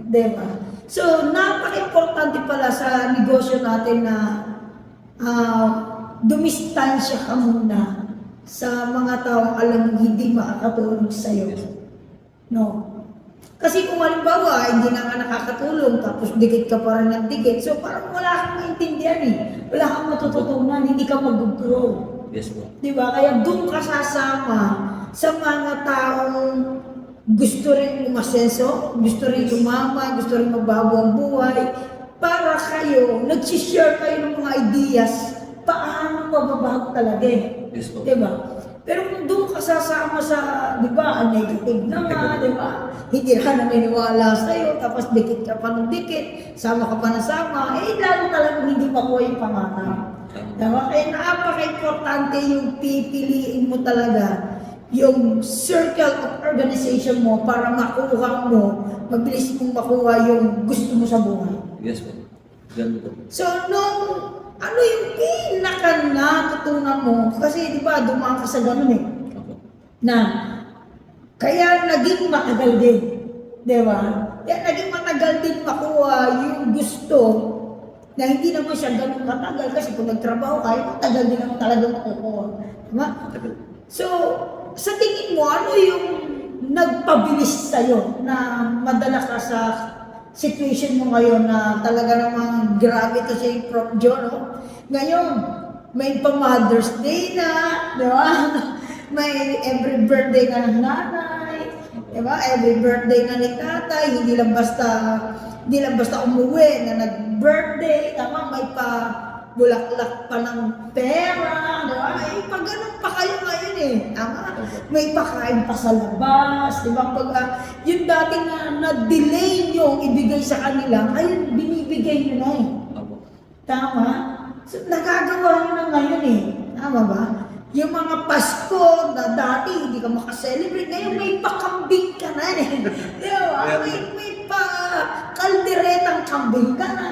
Speaker 5: Di ba? So, napaka-importante pala sa negosyo natin na dumistansya ka muna sa mga taong alam mong hindi makakatulong sa'yo. No? Kasi kung halimbawa, hindi na nga nakakatulong, tapos dikit ka pa rin ng dikit, so parang wala kang maintindihan eh. Wala kang matututunan, hindi ka mag-grow.
Speaker 6: Yes po.
Speaker 5: Di ba? Kaya doon ka sasama sa mga taong gusto rin umasenso, gusto rin umama, gusto rin magbago ang buhay, para kayo, nagsishare kayo ng mga ideas, paano mababago talaga eh.
Speaker 6: Yes po.
Speaker 5: Di ba? Pero kung doon ka sasama sa, di ba, negative na nga, di ba? Hindi ka naniniwala sa'yo, tapos dikit ka pa ng dikit, sama ka pa ng sama, eh lalo talagang hindi makuha yung pangarap. Diba? Kaya napaka-importante yung pipiliin mo talaga yung circle of organization mo para makuha mo, mabilis mong makuha yung gusto mo sa buhay.
Speaker 6: Yes po. Ganun po.
Speaker 5: So, ano yung pinaka natutunan mo? Kasi di ba, dumaan ka sa ganun eh.
Speaker 6: Opo.
Speaker 5: Na, kaya naging matagal din. Di ba? Kaya naging matagal din makuha yung gusto na hindi naman siya ganun katagal kasi kung nagtrabaho ka, matagal din naman talaga makukuha. Diba? So, sa tingin mo, ano yung nagpabilis sa'yo na madala ka sa situation mo ngayon na talaga namang grabe to si Prof. John, no? Ngayon, may pa-Mother's Day na, di ba? May every birthday na ng nanay, di ba? Every birthday na ni tatay, hindi lang basta umuwi na nag-birthday, tama? May bulaklak pa ng pera, di ba? Eh, pag ganun pa kayo ngayon eh, tama? May pakain pa sa labas, di ba? Pag yung dati na-delay nyo ibigay sa kanila, ngayon binibigay nyo na eh. Tama? So, nagagawa nyo na ngayon eh. Tama ba? Yung mga Pasko na dati hindi ka makaselebrate, ngayon may pakambing ka na eh. Di ba? May pa-kalderetang kambing ka na.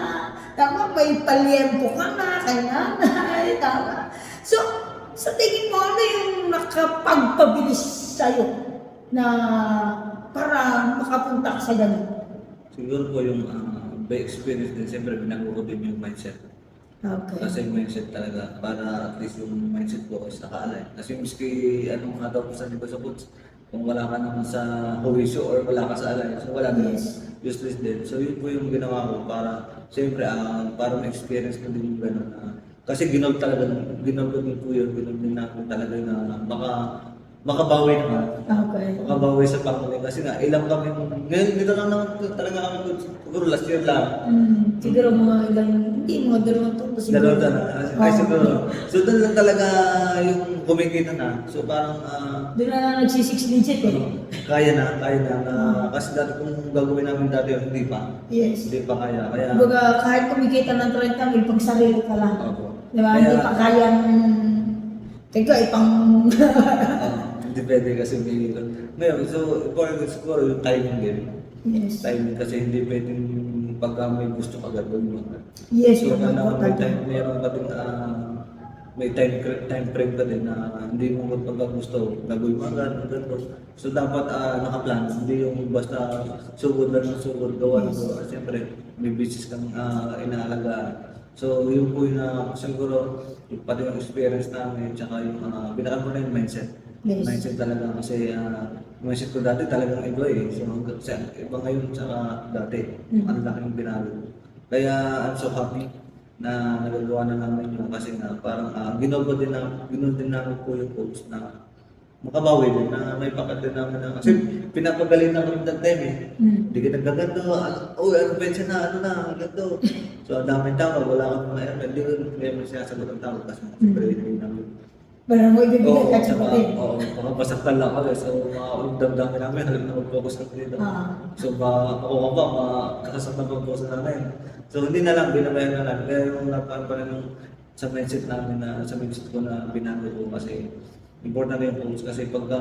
Speaker 5: Tama? May palyempo ka na kay nanay. Tama? So, sa tingin mo, ano yung nakapagpabilis sa'yo na para makapunta ka sa ganun?
Speaker 6: Siguro po yung by experience din, siyempre binago ko din yung mindset.
Speaker 5: Okay.
Speaker 6: Kasi yung mindset talaga, para at least yung mindset ko is nakaalay. Kasi miski anong nga daw po sabi ko sa coach, kung wala ka naman sa huwisyo or wala ka sa alay, so wala din,
Speaker 5: Yes.
Speaker 6: useless din. So yun po yung ginawa ko para, siyempre, para ma-experience ko din yung gano'n na, kasi ginold ko din po yun, ginold din natin talaga na makabawi naman.
Speaker 5: Okay.
Speaker 6: Makabawi sa family kasi nga ilang kami ngayon dito lang naman talaga kami siguro last year lang.
Speaker 5: Siguro mga ilang, hindi, mga 2 taon pa siguro.
Speaker 6: Dalawa na. Ay, siguro. So, doon lang talaga yung kumikita na. So, parang,
Speaker 5: Doon na nagsisix digit eh.
Speaker 6: kaya na. Kasi dati kung gagawin namin dati yun, hindi pa.
Speaker 5: Yes.
Speaker 6: Hindi pa kaya. Kaya,
Speaker 5: Kumbaga, kahit kumikita ng 30 mil, pag sarili ka lang.
Speaker 6: Opo.
Speaker 5: Di ba?
Speaker 6: Kaya-
Speaker 5: Hindi pa kayang, teka, ipang,
Speaker 6: hindi pwede kasi may, ngayon, so, important siguro yung timing din.
Speaker 5: yes.
Speaker 6: Timing kasi hindi pwedeng pagka may gusto ka gagawin mo.
Speaker 5: Yes,
Speaker 6: So,
Speaker 5: yung
Speaker 6: kailangan may
Speaker 5: important.
Speaker 6: time, meron ka din, may time frame ka din na hindi mo pagka gusto gagawin mo agad, ganito. So, dapat nakaplan, hindi yung basta sugod lang ng sugod, gawa ng gawa. Siyempre, may business kang inaalagaan. So, yun po yung siguro, yung pati yung experience namin, tsaka yung pinaka mo na yung mindset.
Speaker 5: Yes.
Speaker 6: Mindset talaga kasi mindset ko dati talagang iba eh. So, iba ngayon tsaka dati. Ang laki ng binago. Kaya I'm so happy na nagagawa na namin yun kasi nga parang ginawa din namin po yung coach na makabawi din na may pakat din namin na kasi pinapagaling na kami that time eh. Hindi ka nagagando, ano pensya na, ganito. So ang daming tawag, wala kang mga airman, hindi ko may sinasagot ang tawag kasi siyempre hindi namin.
Speaker 5: Parang mo ibibigay ka sa
Speaker 6: tsaka,
Speaker 5: kapatid.
Speaker 6: mga basaktan lang kami. So, damdamin namin, halim na mag-focus kami dito. So, ako ka ba, kakasaktan pa po sa namin. So, hindi na lang, binabayan na lang. Kaya yung napaan pa rin yung sa mindset namin sa mindset ko na binago ko kasi important na yung coach kasi pagka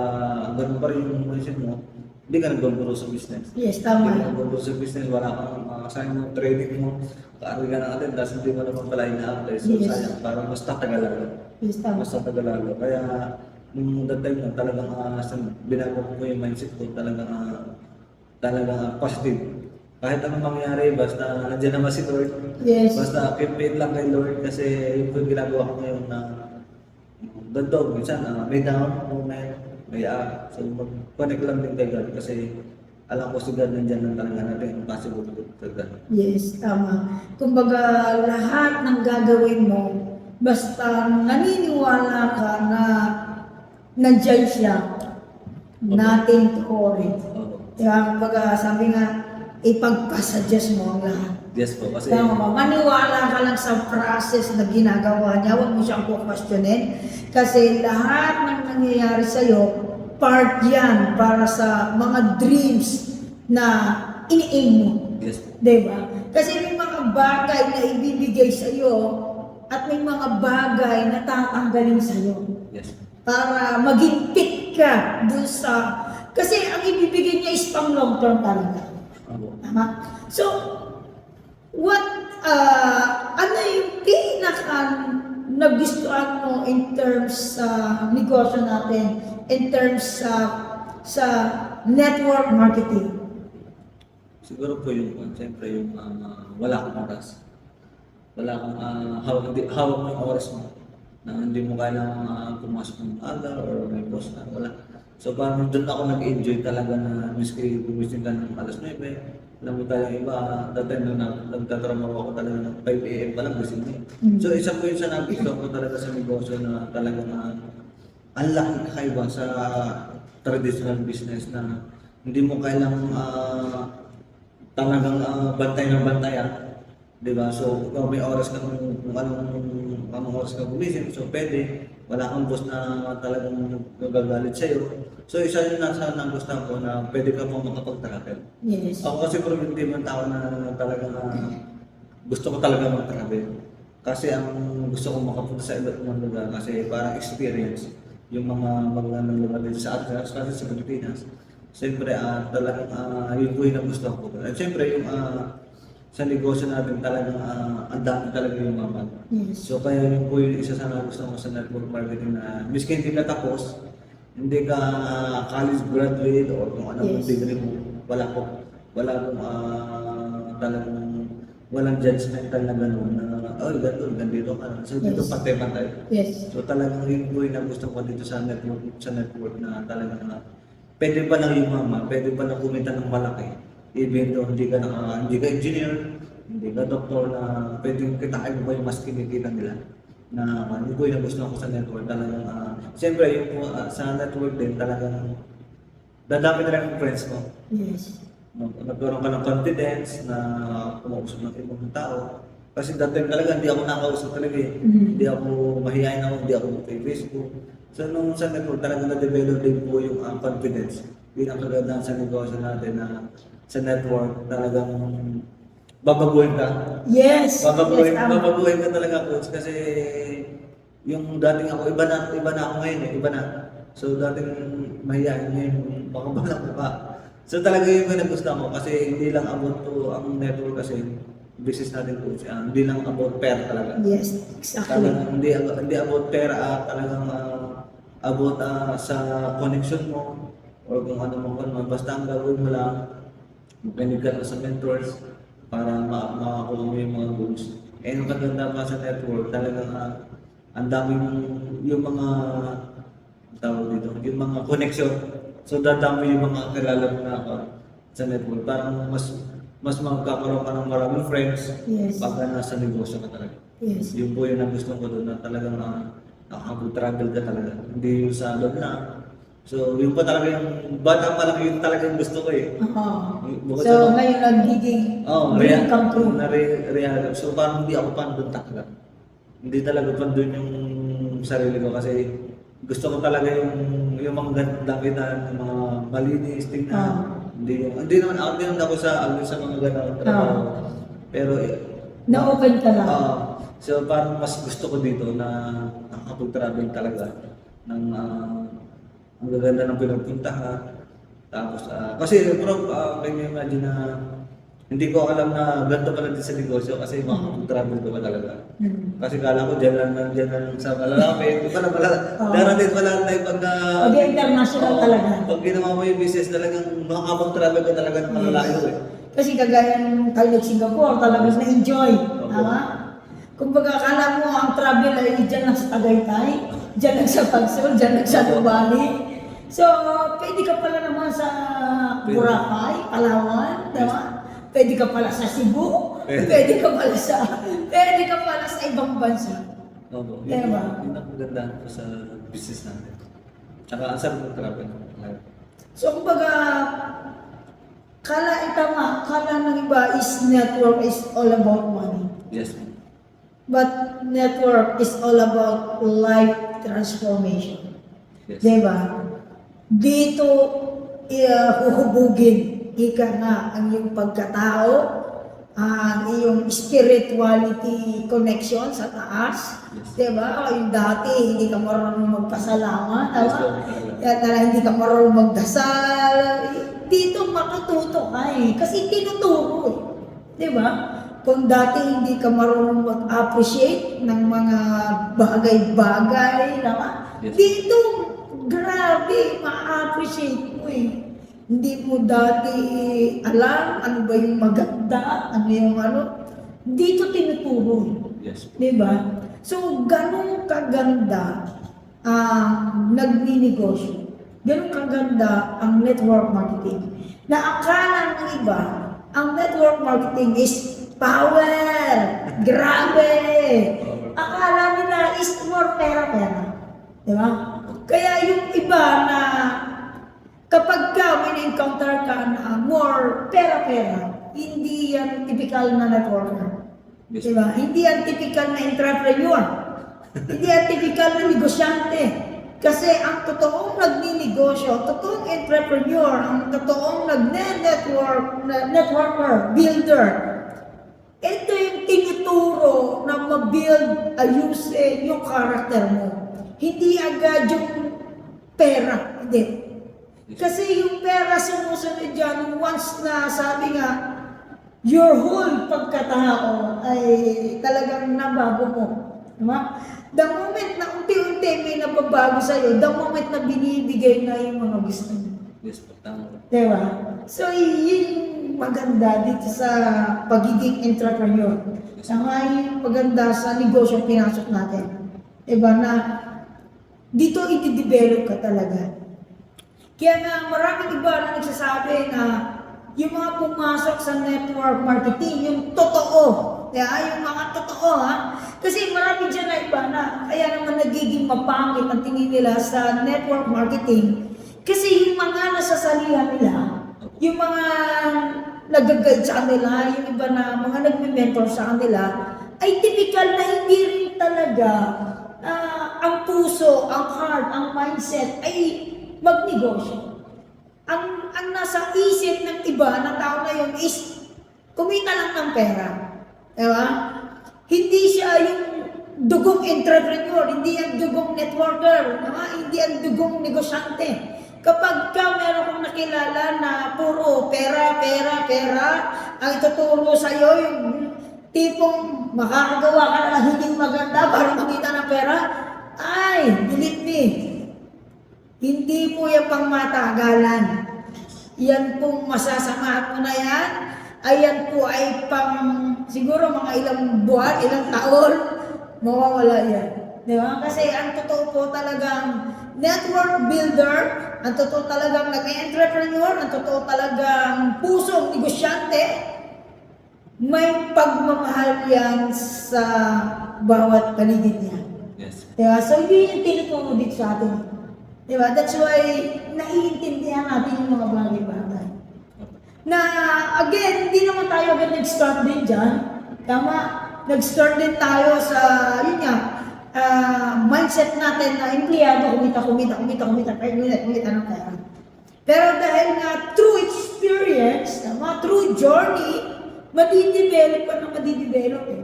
Speaker 6: ganun pa rin yung mindset mo, hindi ka nag-guro sa business.
Speaker 5: Yes,
Speaker 6: Hindi
Speaker 5: tama.
Speaker 6: ka nag-guro sa business, wala kang sayang mo training mo, kaari ka ng attendance, hindi mo naman pala ina-apply. So,
Speaker 5: Yes.
Speaker 6: sayang, parang mas tatagalan.
Speaker 5: Yes, tama.
Speaker 6: Mas tagalalo. Kaya nung that time na talagang binago ko yung mindset ko talagang positive. Kahit anong mangyari, basta nandiyan naman si Lord.
Speaker 5: Yes.
Speaker 6: Basta keep it lang kay Lord kasi yun po yung ginagawa ko ngayon na dagdag. Minsan may down moment, may up. So mag-connect lang din kay God kasi alam ko si God nandiyan lang talaga natin. Impossible to God.
Speaker 5: Yes, tama. Kumbaga, lahat ng gagawin mo, basta naniniwala ka na nandiyan siya, nothing to worry.
Speaker 6: Oo.
Speaker 5: Kaya kumbaga, sabi nga, ipagpasuggest mo ang lahat.
Speaker 6: Yes po, kasi
Speaker 5: Tama ba? Maniwala ka lang sa process na ginagawa niya, huwag mo siyang questionin. Kasi lahat ng nangyayari sa'yo, part yan para sa mga dreams na ini-aim mo.
Speaker 6: yes po.
Speaker 5: Diba? Kasi may mga bagay na ibibigay sa'yo at may mga bagay na tatanggalin sa'yo
Speaker 6: Yes po.
Speaker 5: para maging fit ka dun sa... Kasi ang ibibigay niya is pang long term talaga.
Speaker 6: Opo.
Speaker 5: Tama? So, ano yung pinaka nagustuhan mo in terms sa negosyo natin, in terms sa network marketing?
Speaker 6: Siguro po yung, siyempre yung wala kang oras. Wala kang hawak mo yung oras mo. Na hindi mo kailangang pumasok ng aga or may post na, wala. So parang doon ako nag-enjoy talaga na miski gumising ka ng alas 9. Alam mo tayo iba, that time na nagtatrabaho ako talaga ng 5 AM pa lang gising na. So isa po yun sa nagustuhan ko talaga sa negosyo na talagang ang laki kakaiba sa traditional business na hindi mo kailangang talagang bantay ng bantayan. Diba? So, kung may oras ka kung anong oras ka gumising, so pwede. Wala kang boss na talagang nagagalit sa'yo. So, isa yun nasa nagustuhan ko na pwede ka mo makapag-travel.
Speaker 5: Yes.
Speaker 6: Ako kasi preventive ng tao na talagang gusto ko talaga mag-travel. Kasi ang gusto ko makapunta sa iba't ibang lugar kasi parang experience yung mga magandang lugar dito sa atin, kasi sa Pilipinas. Siyempre, talagang yun po yung nagustuhan ko. At siyempre, yung sa negosyo natin talagang ang dami talaga yung maman.
Speaker 5: Yes.
Speaker 6: So kaya yun po yung isa sa nagustuhan ko sa network marketing na miski hindi ka tapos, hindi ka college graduate or kung anong
Speaker 5: Yes.
Speaker 6: degree mo, wala pong talagang walang judgmental na gano'n na oh, ganito ka. So, dito
Speaker 5: Yes.
Speaker 6: pantay-pantay.
Speaker 5: Yes.
Speaker 6: So, talagang yun po yung nagustuhan ko dito sa network na talagang pwede pa lang yumaman, pwede pa lang kumita ng malaki. Even though hindi ka engineer, hindi ka doktor, na pwedeng kitain mo pa yung mas kinikita nila. Na yun po yung nagustuhan ko sa network. Talagang, siyempre, yung sa network din, talagang dadami na lang yung friends mo.
Speaker 5: Yes.
Speaker 6: Nagkaroon ka ng confidence na kumausap ng ibang tao. Kasi dati talaga hindi ako nakausap talaga eh. Hindi ako mahihayin ako, hindi ako kay Facebook. So nung sa network talaga na-develop din po yung confidence. Yun ang kagandahan sa negosyo natin na sa network talagang babaguhin ka.
Speaker 5: Yes.
Speaker 6: Babaguhin,
Speaker 5: Yes, tama.
Speaker 6: babaguhin ka talaga, coach, kasi yung dating ako, iba na ako ngayon eh, iba na. So dating mahihayin ngayon, makabalang ko pa. So talaga yung nagustuhan ko kasi hindi lang about to ang network kasi business natin po hindi lang about pera talaga.
Speaker 5: Yes, exactly.
Speaker 6: Talagang hindi about pera talagang about sa connection mo or kung ano mo basta ang gagawin mo lang makinig ka lang sa mentors para makakuha mo yung mga goals. Ang kaganda pa sa network talagang ang daming yung mga tawag dito, yung mga connection. So dadami yung mga kilala mo na sa network. Parang mas magkakaroon ka ng maraming friends
Speaker 5: Yes.
Speaker 6: pagka nasa negosyo ka talaga.
Speaker 5: Yes.
Speaker 6: Yun po yung nagustuhan ko doon na talagang nakakapag-travel ka talaga. Hindi yung sa loob na. So yun pa talaga yung bata pa lang yun talaga yung gusto ko eh. Bukod
Speaker 5: So,
Speaker 6: sa-
Speaker 5: ngayon nagiging dream come true.
Speaker 6: Reality. So parang hindi ako pa doon talaga. Hindi talaga pa doon yung sarili ko kasi gusto ko talaga yung mga ganda-ganda, yung mga malinis, tingnan. Hindi naman ako sa mga ganda trabaho. Pero
Speaker 5: Na-open ka lang.
Speaker 6: so parang mas gusto ko dito na nakakapag-travel talaga ng ang gaganda ng pinupuntahan. Tapos kasi bro, can you imagine na hindi ko alam na ganito pala din sa negosyo kasi makakapag-travel ko pa talaga. Kasi kala ko dyan lang sa malalapit. Di pala darating pala tayo pagka
Speaker 5: Mag-international talaga.
Speaker 6: pag ginawa mo yung business talagang makakapag-travel ka talaga ng malalayo eh.
Speaker 5: Kasi kagaya ng tayo Singapore, talagang na-enjoy. Tama? Kumbaga, akala mo ang travel ay dyan lang sa Tagaytay, dyan lang sa Pagsol, dyan lang sa Nubali. So, pwede ka pala naman sa Boracay, Palawan, tama? Pwede ka pala sa Cebu, pwede ka pala sa ibang bansa.
Speaker 6: Opo.
Speaker 5: Diba?
Speaker 6: Yun ang maganda ko sa business natin. Tsaka ang sarap ng travel.
Speaker 5: So, kumbaga, kala ng iba is network is all about money.
Speaker 6: Yes, ma'am.
Speaker 5: But network is all about life transformation.
Speaker 6: Yes.
Speaker 5: Diba? Dito, huhubugin ika nga ang iyong pagkatao, ang iyong spirituality connection sa taas.
Speaker 6: Yes.
Speaker 5: Diba? Yung dati, hindi ka marunong magpasalamat.
Speaker 6: Yes,
Speaker 5: Diba?
Speaker 6: ma'am.
Speaker 5: Yan, hindi ka marunong magdasal. Dito matututo ka eh. Kasi tinuturo eh. Diba? Kung dati hindi ka marunong mag-appreciate ng mga bagay-bagay, diba?
Speaker 6: Yes.
Speaker 5: Dito, grabe, ma-appreciate mo eh. Hindi mo dati alam ano ba yung maganda, ano yung ano. Dito tinuturo eh.
Speaker 6: Yes.
Speaker 5: Diba? So, ganun kaganda ang nagninegosyo. Ganun kaganda ang network marketing. Na akala ng iba, ang network marketing is power. Grabe. Akala nila is more pera-pera. Diba? Kaya yung iba na kapag ka may encounter ka na more pera-pera, hindi yan typical na networker.
Speaker 6: Yes.
Speaker 5: Diba? Hindi yan typical na entrepreneur. Hindi yan typical na negosyante. Kasi ang totoong nagninegosyo, totoong entrepreneur, ang totoong networker, builder, ito yung tinuturo na ma-build, ayusin yung karakter mo. Hindi agad yung pera. Hindi. Kasi yung pera sumusunod dyan, once na sabi nga, your whole pagkatao ay talagang nabago mo. Diba? The moment na unti-unti may nababago sa'yo, the moment na binibigay na yung mga gusto mo.
Speaker 6: Yes, po. Tama.
Speaker 5: Diba? So, yun maganda dito sa pagiging entrepreneur. Saka yung maganda sa negosyo pinasok natin. Diba na dito i-develop ka talaga. Kaya nga maraming iba na nagsasabi na yung mga pumasok sa network marketing, yung totoo. Yung mga totoo ha. Kasi marami dyan na iba na kaya naman nagiging mapangit ang tingin nila sa network marketing. Kasi yung mga nasasalihan nila, yung mga nag-guide sa kanila, yung iba na mga nagme-mentor sa kanila, ay typical na hindi rin talaga ang puso, ang heart, ang mindset ay magnegosyo. Ang nasa isip ng iba, ng tao na yun is kumita lang ng pera. Diba? Hindi siya yung dugong entrepreneur, hindi yung dugong networker, diba? Hindi yung dugong negosyante. Kapag ka meron kong nakilala na puro pera, ang ituturo sa'yo yung tipong makakagawa ka na ng hindi maganda para makita ng pera, ay, believe me, hindi po yan pang matagalan. Yan pong masasama mo na yan, ayan po ay pang siguro mga ilang buwan, ilang taon, mawawala yan. Diba? Kasi ang totoo po talagang network builder, ang totoo talagang nag-entrepreneur, ang totoo talagang pusong negosyante, may pagmamahal yan sa bawat paligid niya.
Speaker 6: Yes.
Speaker 5: Diba? So yun yung tinuturo dito sa atin. Diba? That's why naiintindihan natin yung mga bagay-bagay. Na again, hindi naman tayo agad nag-start din dyan. Tama? Nag-start din tayo sa, yun nga, mindset natin na empleyado, kumita ng pera. Pero dahil nga through experience, through journey, madidevelop pa na madidevelop eh.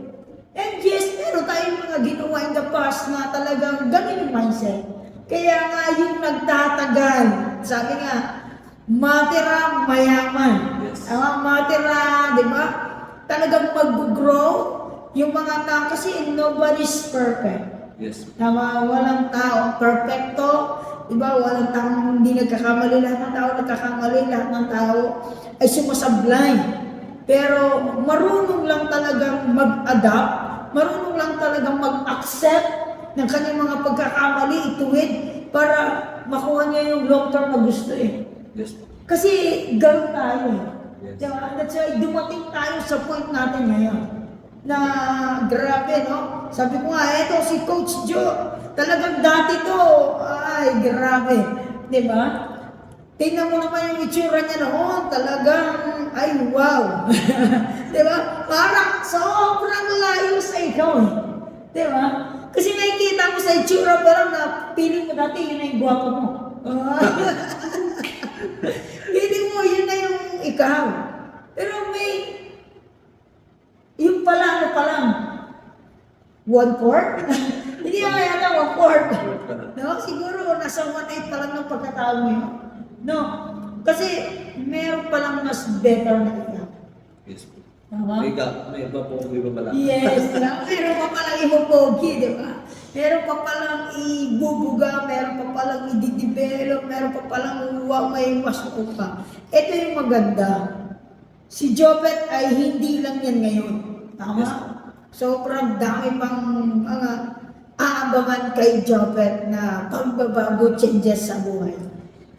Speaker 5: And yes, meron tayong mga ginawa in the past na talagang ganun yung mindset. Kaya nga yung nagtatagal, sabi nga, matira mayaman.
Speaker 6: Yes.
Speaker 5: Matira, di ba? Talagang mag-grow yung mga tao kasi nobody's perfect.
Speaker 6: Yes.
Speaker 5: Tama, walang tao perfecto, di ba? Walang taong hindi nagkakamali, lahat ng tao nagkakamali, lahat ng tao ay sumasablay. Pero marunong lang talagang mag-adapt, marunong lang talagang mag-accept ng kanyang mga pagkakamali, ituwid, para makuha niya yung long-term na gusto eh.
Speaker 6: Yes.
Speaker 5: Kasi gano'n tayo eh.
Speaker 6: Yes.
Speaker 5: Diba? That's why dumating tayo sa point natin ngayon. Na grabe, no? Sabi ko nga, eto si Coach Joe, talagang dati to, ay grabe. Diba? Tingnan mo naman yung itsura niya noon, talagang, ay wow. Diba? Parang sobrang layo sa ikaw eh. Diba? Kasi nakikita mo sa itsura, pero na feeling mo dati yun na yung gwapo mo. Feeling mo yun na yung ikaw. Pero may, yung pala, ano pa lang, 1/4? Hindi naman yata 1/4. No? Siguro nasa 1/8 pa lang ng pagkatao mo yun. No? Kasi meron pa lang mas better na ikaw.
Speaker 6: Yes po.
Speaker 5: Tama?
Speaker 6: May iba po, may iba pala.
Speaker 5: Yes, meron pa palang ibupogi, di ba? Meron pa palang ibubuga, meron pa palang i-develop, meron pa palang may masuko pa. Ito yung maganda. Si Jopet ay hindi lang yan ngayon. Tama?
Speaker 6: Yes.
Speaker 5: Sobrang dami pang mga aabangan kay Jopet na pagbabago, changes sa buhay.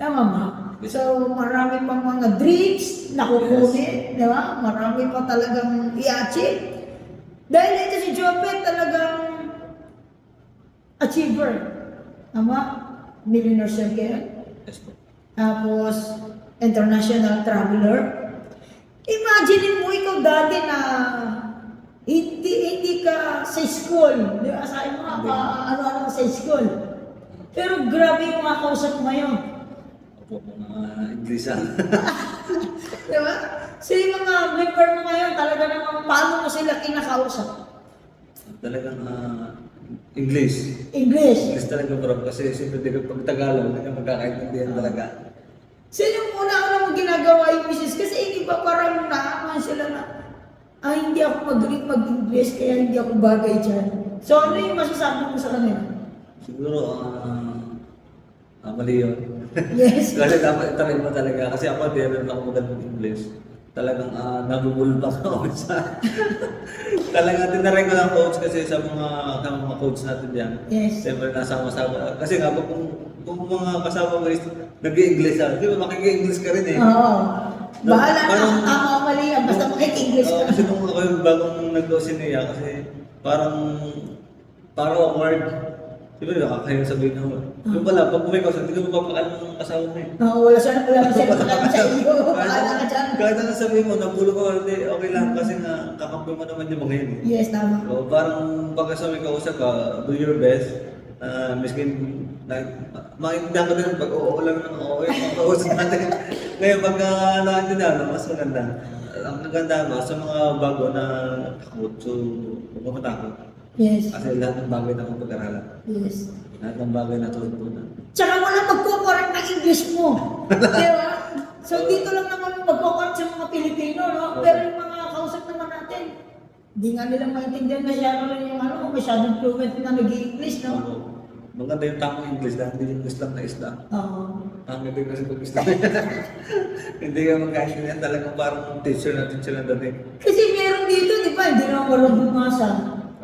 Speaker 5: Tama ba?
Speaker 6: Yes.
Speaker 5: So, marami pang mga dreams na kukunin, di ba? Marami pa talagang i-achieve. Dahil ito si Jopet talagang achiever. Tama? Millionaire siya kaya.
Speaker 6: Yes po.
Speaker 5: Tapos, international traveler. Imagine mo ikaw dati na hindi ka sa school. Di ba? Sabi mo nga, ano-ano sa school. Pero grabe yung mga kausap mo ngayon.
Speaker 6: Opo, mga Inglesa.
Speaker 5: Di ba? So yung mga member mo ngayon, talaga naman paano mo sila kinakausap?
Speaker 6: Talagang English.
Speaker 5: English.
Speaker 6: English talaga bro, kasi siyempre pag Tagalog, hindi ka magkakaintindihan talaga.
Speaker 5: So yung una-una mo ginagawa yung misis, kasi yung iba parang naaman sila na, hindi ako magaling mag-English, kaya hindi ako bagay dyan. So ano yung masasabi mo sa kanila?
Speaker 6: Siguro, mali yun.
Speaker 5: Yes.
Speaker 6: Kasi dapat itarin mo talaga. Kasi ako, di rin ako magaling English. Talagang nabubulba ako sa... Talagang tinarin ko ng coach kasi sa mga coach natin yan.
Speaker 5: Yes.
Speaker 6: Siyempre nasama-sama. Kasi nga, kung mga kasama mo is nag-i-English ka, di ba makik-English ka rin eh.
Speaker 5: Oo. Bahala na
Speaker 6: Parang-
Speaker 5: kung tama o mali yan. Basta makik-English
Speaker 6: Oo,
Speaker 5: ka.
Speaker 6: kasi nung ako yung bagong nag-Oceania kasi parang awkward. Di ba nakakahiya sabihin ako. Yung pala, pag may kausan, hindi ka mapapakalan ng kasama mo eh.
Speaker 5: Oo, wala siya nakakalaman sa iyo. Bahala ka dyan.
Speaker 6: Kahit ano sabihin mo, napulo ko, hindi, okay lang kasi nga kakampi mo naman yung mga yun eh.
Speaker 5: Yes, tama.
Speaker 6: So, parang pagka may kausap ka, do your best. Miskin, maintindihan ko din pag oo lang ng oo yung kausap natin. Ngayon, pagka naintindihan, mas maganda. Ang maganda ba sa mga bago na takot, so huwag ka matakot.
Speaker 5: Yes.
Speaker 6: Kasi lahat ng bagay na kung pag-aralan.
Speaker 5: Yes.
Speaker 6: Lahat ng bagay na tutunan.
Speaker 5: Tsaka wala magkukorek ng English mo. Di ba? So dito lang naman magkukorek sa mga Pilipino, no? Pero yung mga kausap naman natin, di nga nila maintindihan masyado rin yung masyadong fluent na nag-i-English, no?
Speaker 6: So, maganda yung tamang English lang, hindi yung Islam na Islam.
Speaker 5: Oo.
Speaker 6: Ang ganda kasi pag Islam. Hindi ka magkaintindihan talagang parang teacher na dating.
Speaker 5: Kasi meron dito, di ba? Hindi naman marunong bumasa.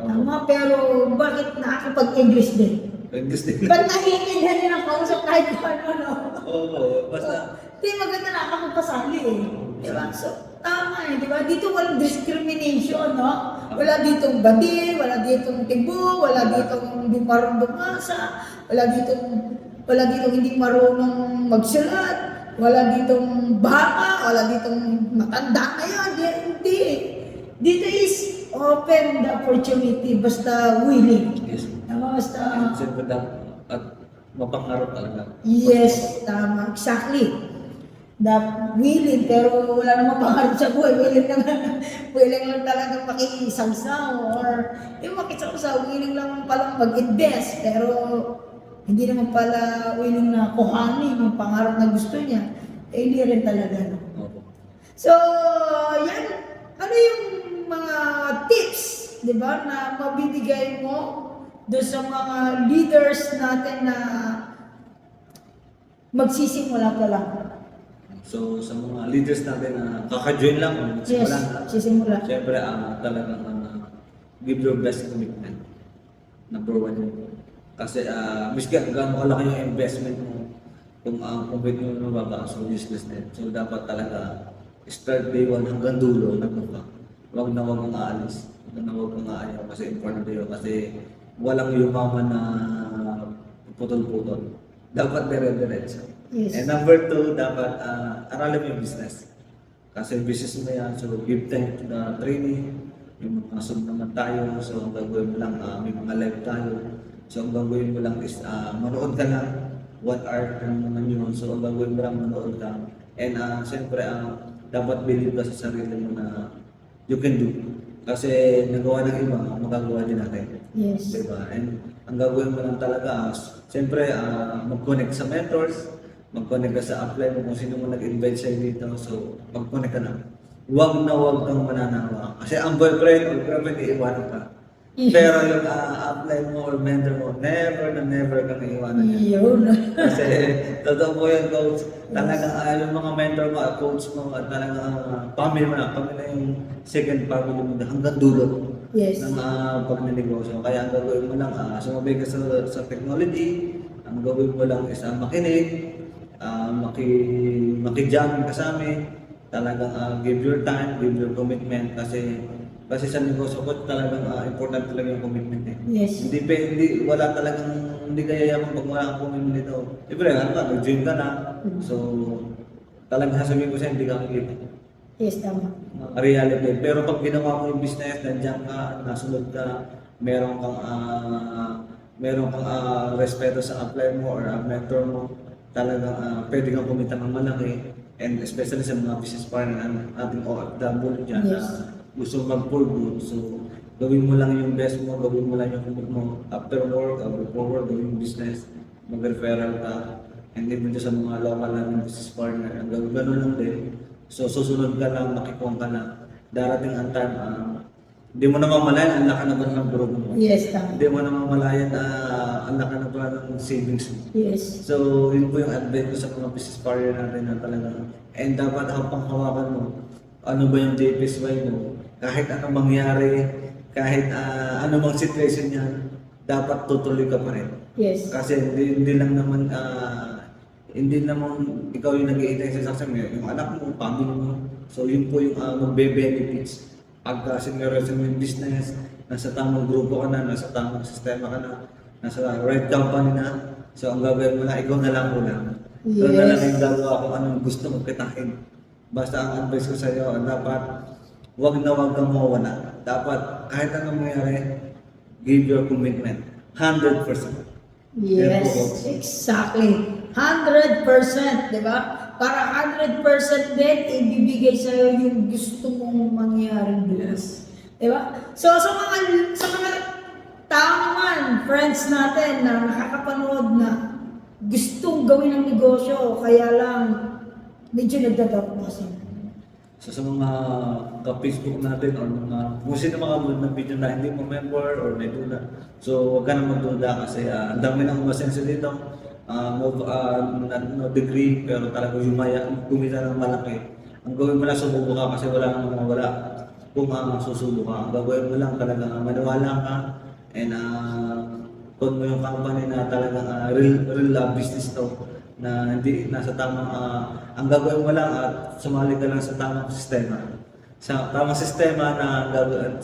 Speaker 6: Oo.
Speaker 5: Tama, pero bakit nakakapag-English din?
Speaker 6: English din.
Speaker 5: Ba't naiintindihan nila ang kausap kahit kung ano, no?
Speaker 6: Oo, basta.
Speaker 5: Di maganda nakakapagpasali eh. Di ba? So, tama eh, di ba? Dito walang discrimination, no? Wala ditong badi, wala ditong tibo, wala ditong hindi marunong bumasa, wala ditong hindi marunong magsulat, wala ditong bata, wala ditong matanda ngayon, hindi. Dito is open the opportunity, basta willing.
Speaker 6: Yes.
Speaker 5: Tama, basta...
Speaker 6: Siyempre dapat at mapangarap talaga.
Speaker 5: Yes, tama. Exactly. Willing, pero wala namang pangarap sa buhay. Willing lang talagang makisawsaw or yung makisawsaw, willing lang palang mag-invest, pero hindi naman pala willing na kuhanin yung pangarap na gusto niya. Eh, hindi rin talaga. No?
Speaker 6: Opo.
Speaker 5: So, yan. Ano yung mga tips, di ba, na mabibigay mo doon sa mga leaders natin na magsisimula pa lang?
Speaker 6: So, sa mga leaders natin na kaka-join lang,
Speaker 5: Yes, sisimula.
Speaker 6: siyempre, talagang give your best commitment. Number one yun. Kasi, miski gaano kalaki yung investment mo, kung ang commitment mo mababa, so useless na yun. So, dapat talaga, start day one hanggang dulo, nagmukha. Huwag na huwag kang aalis. Huwag na huwag kang aayaw kasi important yun. Kasi walang yumaman na putol-putol. Dapat dire-diretso.
Speaker 5: Yes.
Speaker 6: And number two, dapat aralin mo yung business. Kasi business mo yan, so give time to the training. May mga Zoom naman tayo, so ang gagawin mo lang, may mga live tayo. So ang gagawin mo lang is, manood ka lang. 1 hour lang naman yun. So ang gagawin mo lang, manood ka. And siyempre, dapat believe ka sa sarili mo na you can do. Kasi nagawa ng iba, magagawa din natin.
Speaker 5: Yes.
Speaker 6: Diba? And ang gagawin mo lang talaga, siyempre, mag-connect sa mentors, mag-connect ka sa upline mo kung sino mo nag-invite sa'yo dito. So, mag-connect ka na. Huwag na huwag kang mananawa. Kasi ang boyfriend or girlfriend, iiwanan ka. Pero yung upline mo or mentor mo, never na never kang iiwanan yan.
Speaker 5: Yun.
Speaker 6: Kasi, totoo po yan, coach. Talagang yung mga mentor mo, coach mo, at talagang family mo na. Kami na yung second family mo na hanggang dulo
Speaker 5: Yes.
Speaker 6: ng pagnenegosyo. Kaya ang gagawin mo lang, sumabay ka sa technology. Ang gagawin mo lang is makinig, maki-jam ka sa amin. Talagang give your time, give your commitment. Kasi sa negosyo ko talagang important talaga yung commitment eh.
Speaker 5: Yes.
Speaker 6: Wala talagang, hindi kaya yaman pag wala kang commitment dito. Siyempre, nag-gym ka na. So, talagang sasabihin ko sa'yo, hindi ka makikita.
Speaker 5: Yes, tama.
Speaker 6: Reality. Pero pag ginawa mo yung business, nandiyan ka, nasunod ka, meron kang respeto sa upline mo or mentor mo, talagang pwede kang kumita ng malaki. And especially sa mga business partner na ating OFW dyan
Speaker 5: Yes.
Speaker 6: na gusto mag-for good. So, gawin mo lang yung best mo, gawin mo lang yung kumit mo. After work, before work, gawin yung business, mag-referral ka. And even sa mga local na business partner, gano'n lang din. So, susunod ka lang, makikuha ka na. Darating ang time, Hindi mo namamalayan, ang laki na ba ng grupo mo?
Speaker 5: Yes, tama.
Speaker 6: Hindi mo namamalayan, ang laki na ba ng savings mo?
Speaker 5: Yes.
Speaker 6: So, yun po yung advice ko sa mga business partner natin na talaga. And dapat habang hawakan mo, ano ba yung DPSY mo, kahit anong mangyari, kahit anong situation niya, dapat tutuloy ka pa rin.
Speaker 5: Yes.
Speaker 6: Kasi hindi lang naman, hindi naman ikaw yung nag-iintay sa success mo, yung anak mo, family mo. So, yun po yung magbe-benefits. Pagka sineryoso mo yung business, nasa tamang grupo ka na, nasa tamang sistema ka na, nasa right company na, so ang gagawin mo lang, ikaw na lang muna. Ikaw na lang
Speaker 5: Yes.
Speaker 6: yung gagawa kung anong gusto mong kitain. Basta ang advice ko sa iyo, dapat wag na wag kang mawala. Dapat kahit anong mangyari, give your commitment. 100%.
Speaker 5: Yes, exactly. 100%, di ba? Para 100% din, ibibigay sa'yo yung gusto mong mangyari.
Speaker 6: Yes.
Speaker 5: Di ba? So, sa mga tao naman, friends natin na nakakapanood na gustong gawin ng negosyo, kaya lang medyo nagdadap kasi.
Speaker 6: So sa mga ka-Facebook natin or kung sino makabulod ng video na hindi mo member or may duda, so huwag ka na magduda kasi ang dami nang umasenso dito, no degree pero talaga kumita ng malaki. Ang gawin mo lang susubo ka kasi wala nang mawala kung susubo ka. Ang gagawin mo lang talaga maniwala ka and kung mo yung company na talagang real business to na hindi nasa tamang ang gagawin mo lang at sumali ka lang sa tamang sistema. Sa tamang sistema na gagawin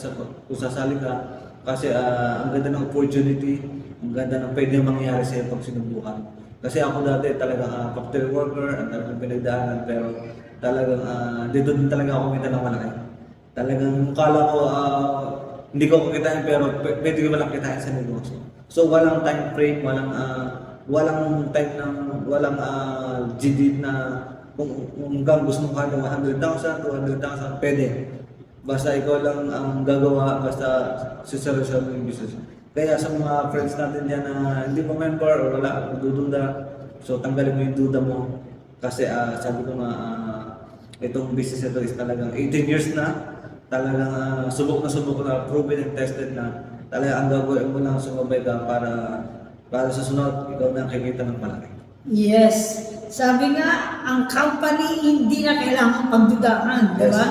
Speaker 6: kung sasali ka kasi ang ganda ng opportunity, ang ganda ng pwede mangyari sa iyo pag sinubukan. Kasi ako dati talagang factory worker, ang talagang pinagdaanan pero talagang dito din talaga ako kumita ng malaki. Talagang kala ko hindi ko kikitain pero pwede ko lang kitain sa negosyo. So walang time frame, walang time ng walang GD na kung hanggang gusto mo kaya 100,000, 200,000, pwede. Basta ikaw lang ang gagawa, basta suseryoso mo yung business. Kaya sa mga friends natin dyan na hindi mo member o wala, dududa, so tanggalin mo yung duda mo. Kasi sabi ko nga, itong business ito is talagang 18 years na, talagang subok na, proven and tested na. Talaga ang gagawin mo lang sumabay ka para sa sunod, ikaw na ang kikita ng malaki.
Speaker 5: Yes. Sabi nga, ang company hindi na kailangan pagdudahan, di ba?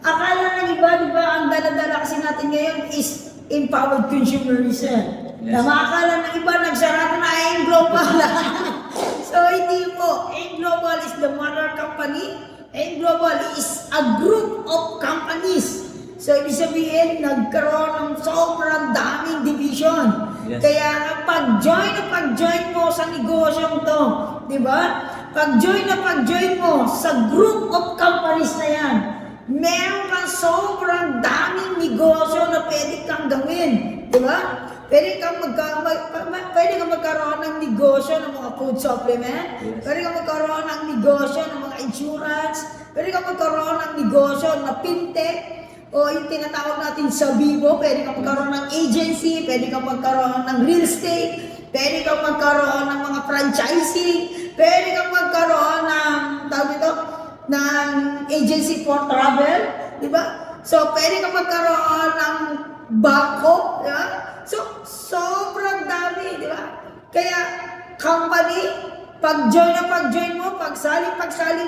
Speaker 5: Akala ng iba, di ba, ang dala-dala kasi natin ngayon is empowered consumerism.
Speaker 6: Yes.
Speaker 5: Na makakala ng iba, nagsarado na AIM Global. So, hindi po. AIM Global is the mother company. AIM Global is a group of companies. So, ibig sabihin, nagkaroon ng sobrang daming division.
Speaker 6: Yes.
Speaker 5: Kaya pag-join mo sa negosyong to, di ba? Pag-join mo sa group of companies na yan, meron kang sobrang daming negosyo na pwede kang gawin. Di ba? Pwede kang magkaroon ng negosyo ng mga food supplement.
Speaker 6: Yes.
Speaker 5: Pwede kang magkaroon ng negosyo ng mga insurance. Pwede kang magkaroon ng negosyo na fintech. O yung tinatawag natin sa Vivo, pwede kang magkaroon ng agency, pwede kang magkaroon ng real estate, pwede kang magkaroon ng mga franchising, pwede kang magkaroon ng agency for travel, di ba? So, pwede kang magkaroon ng bangko, di ba? So, sobrang dami, di ba? Kaya, company, pag-join mo, pagsali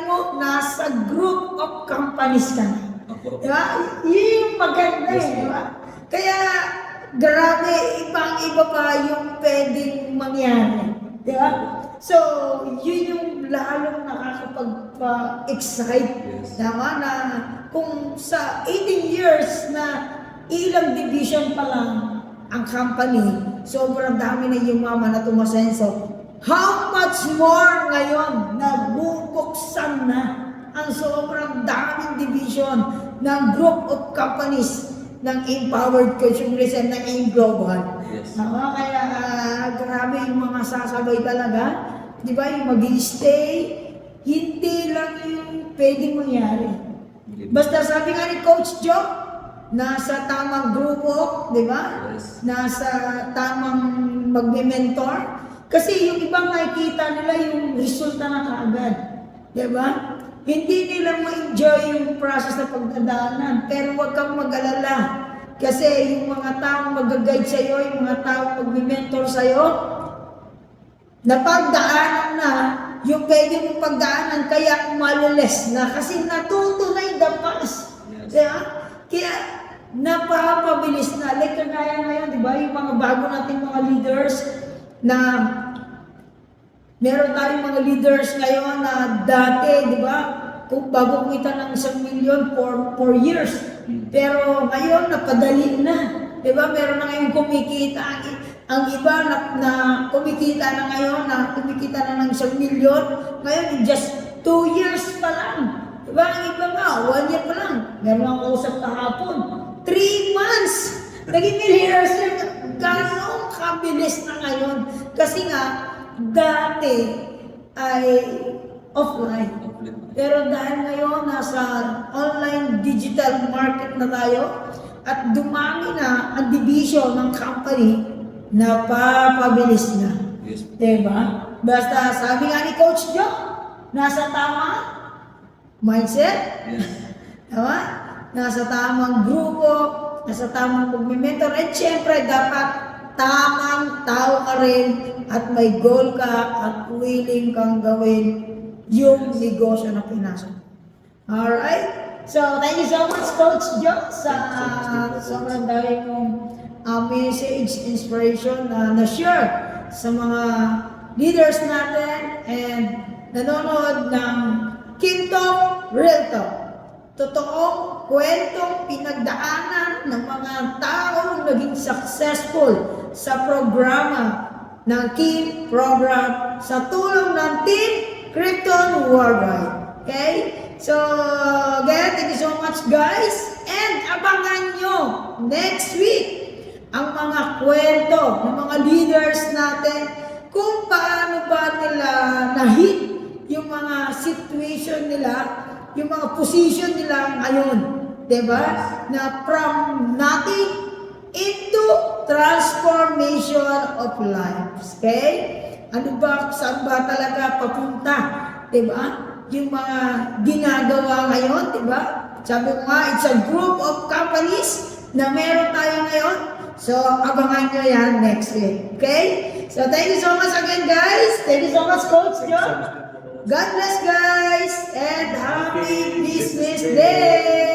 Speaker 5: mo, nasa group of companies ka na. Diba? Yun yung maganda diba? Kaya, grabe, ibang-iba pa yung pwedeng mangyari. Diba? So, yun yung lalong nakakapag-excite.
Speaker 6: Yes.
Speaker 5: Diba? Na kung sa 18 years na ilang division pa lang ang company, sobrang dami na yung mama na tumasenso. How much more ngayon na bubuksan na ang sobrang daming division ng group of companies ng empowered consumerism ng AIM Global.
Speaker 6: Yes.
Speaker 5: Kaya grabe yung mga sasabay talaga. Di ba? Yung mag-stay, hindi lang yung pwedeng mangyari. Basta sabi nga ni Coach Joe, nasa tamang grupo, di ba?
Speaker 6: Yes.
Speaker 5: Nasa tamang magme-mentor. Kasi yung ibang nakikita nila yung resulta na kaagad. Di ba? Hindi nila ma-enjoy yung process na pagdadaanan. Pero huwag kang mag-alala. Kasi yung mga taong mag-guide sa'yo, yung mga taong mag-mentor sa'yo, napagdaanan na yung pwede mong pagdaanan, kaya maliles na kasi natutunay the past.
Speaker 6: Yes.
Speaker 5: Kaya napapabilis na. Like kagaya ngayon, di ba? Yung mga bago nating mga leaders na meron tayong mga leaders ngayon na dati, di ba? Kung bago kumita ng 1 million for years. Pero ngayon, napadali na. Di ba? Meron na ngayon kumikita. Ang iba na kumikita na ngayon, na kumikita na ng 1 million. Ngayon, in just 2 years pa lang. Di ba? Ang iba nga, 1 year pa lang. Meron akong usap kahapon. 3 months! Naging millionaires na. Ganong kabilis na ngayon. Kasi nga, dati ay offline. Pero dahil ngayon nasa online digital market na tayo at dumami na ang division ng company, napapabilis na.
Speaker 6: Yes.
Speaker 5: Diba? Basta sabi nga ni Coach Joe, nasa tama mindset,
Speaker 6: Yes.
Speaker 5: tama? Nasa tamang grupo, nasa tamang pagme-mentor, at syempre dapat tamang tao ka rin at may goal ka at willing kang gawin yung negosyo na pinasok. Alright? So, thank you so much, Coach Joe, sa sobrang dami mong message, inspiration na na-share sa mga leaders natin and nanonood ng Kinto Real Talk. Totoong kwentong pinagdaanan ng mga taong naging successful sa programa ng Kim Program sa tulong ng Team Krypton Worldwide. Okay? So, again, thank you so much, guys. And abangan nyo next week ang mga kwento ng mga leaders natin kung paano ba nila na-hit yung mga situation nila, yung mga position nila ngayon. Diba? Na from nothing into transformation of lives. Okay? Ano ba, saan ba talaga papunta? Diba? Yung mga ginagawa ngayon, diba? Sabi ko nga, it's a group of companies na meron tayo ngayon. So, abangan nyo yan next week. Okay? So, thank you so much again, guys. Thank you so much, Coach Joe. God bless, guys. And happy Business Day!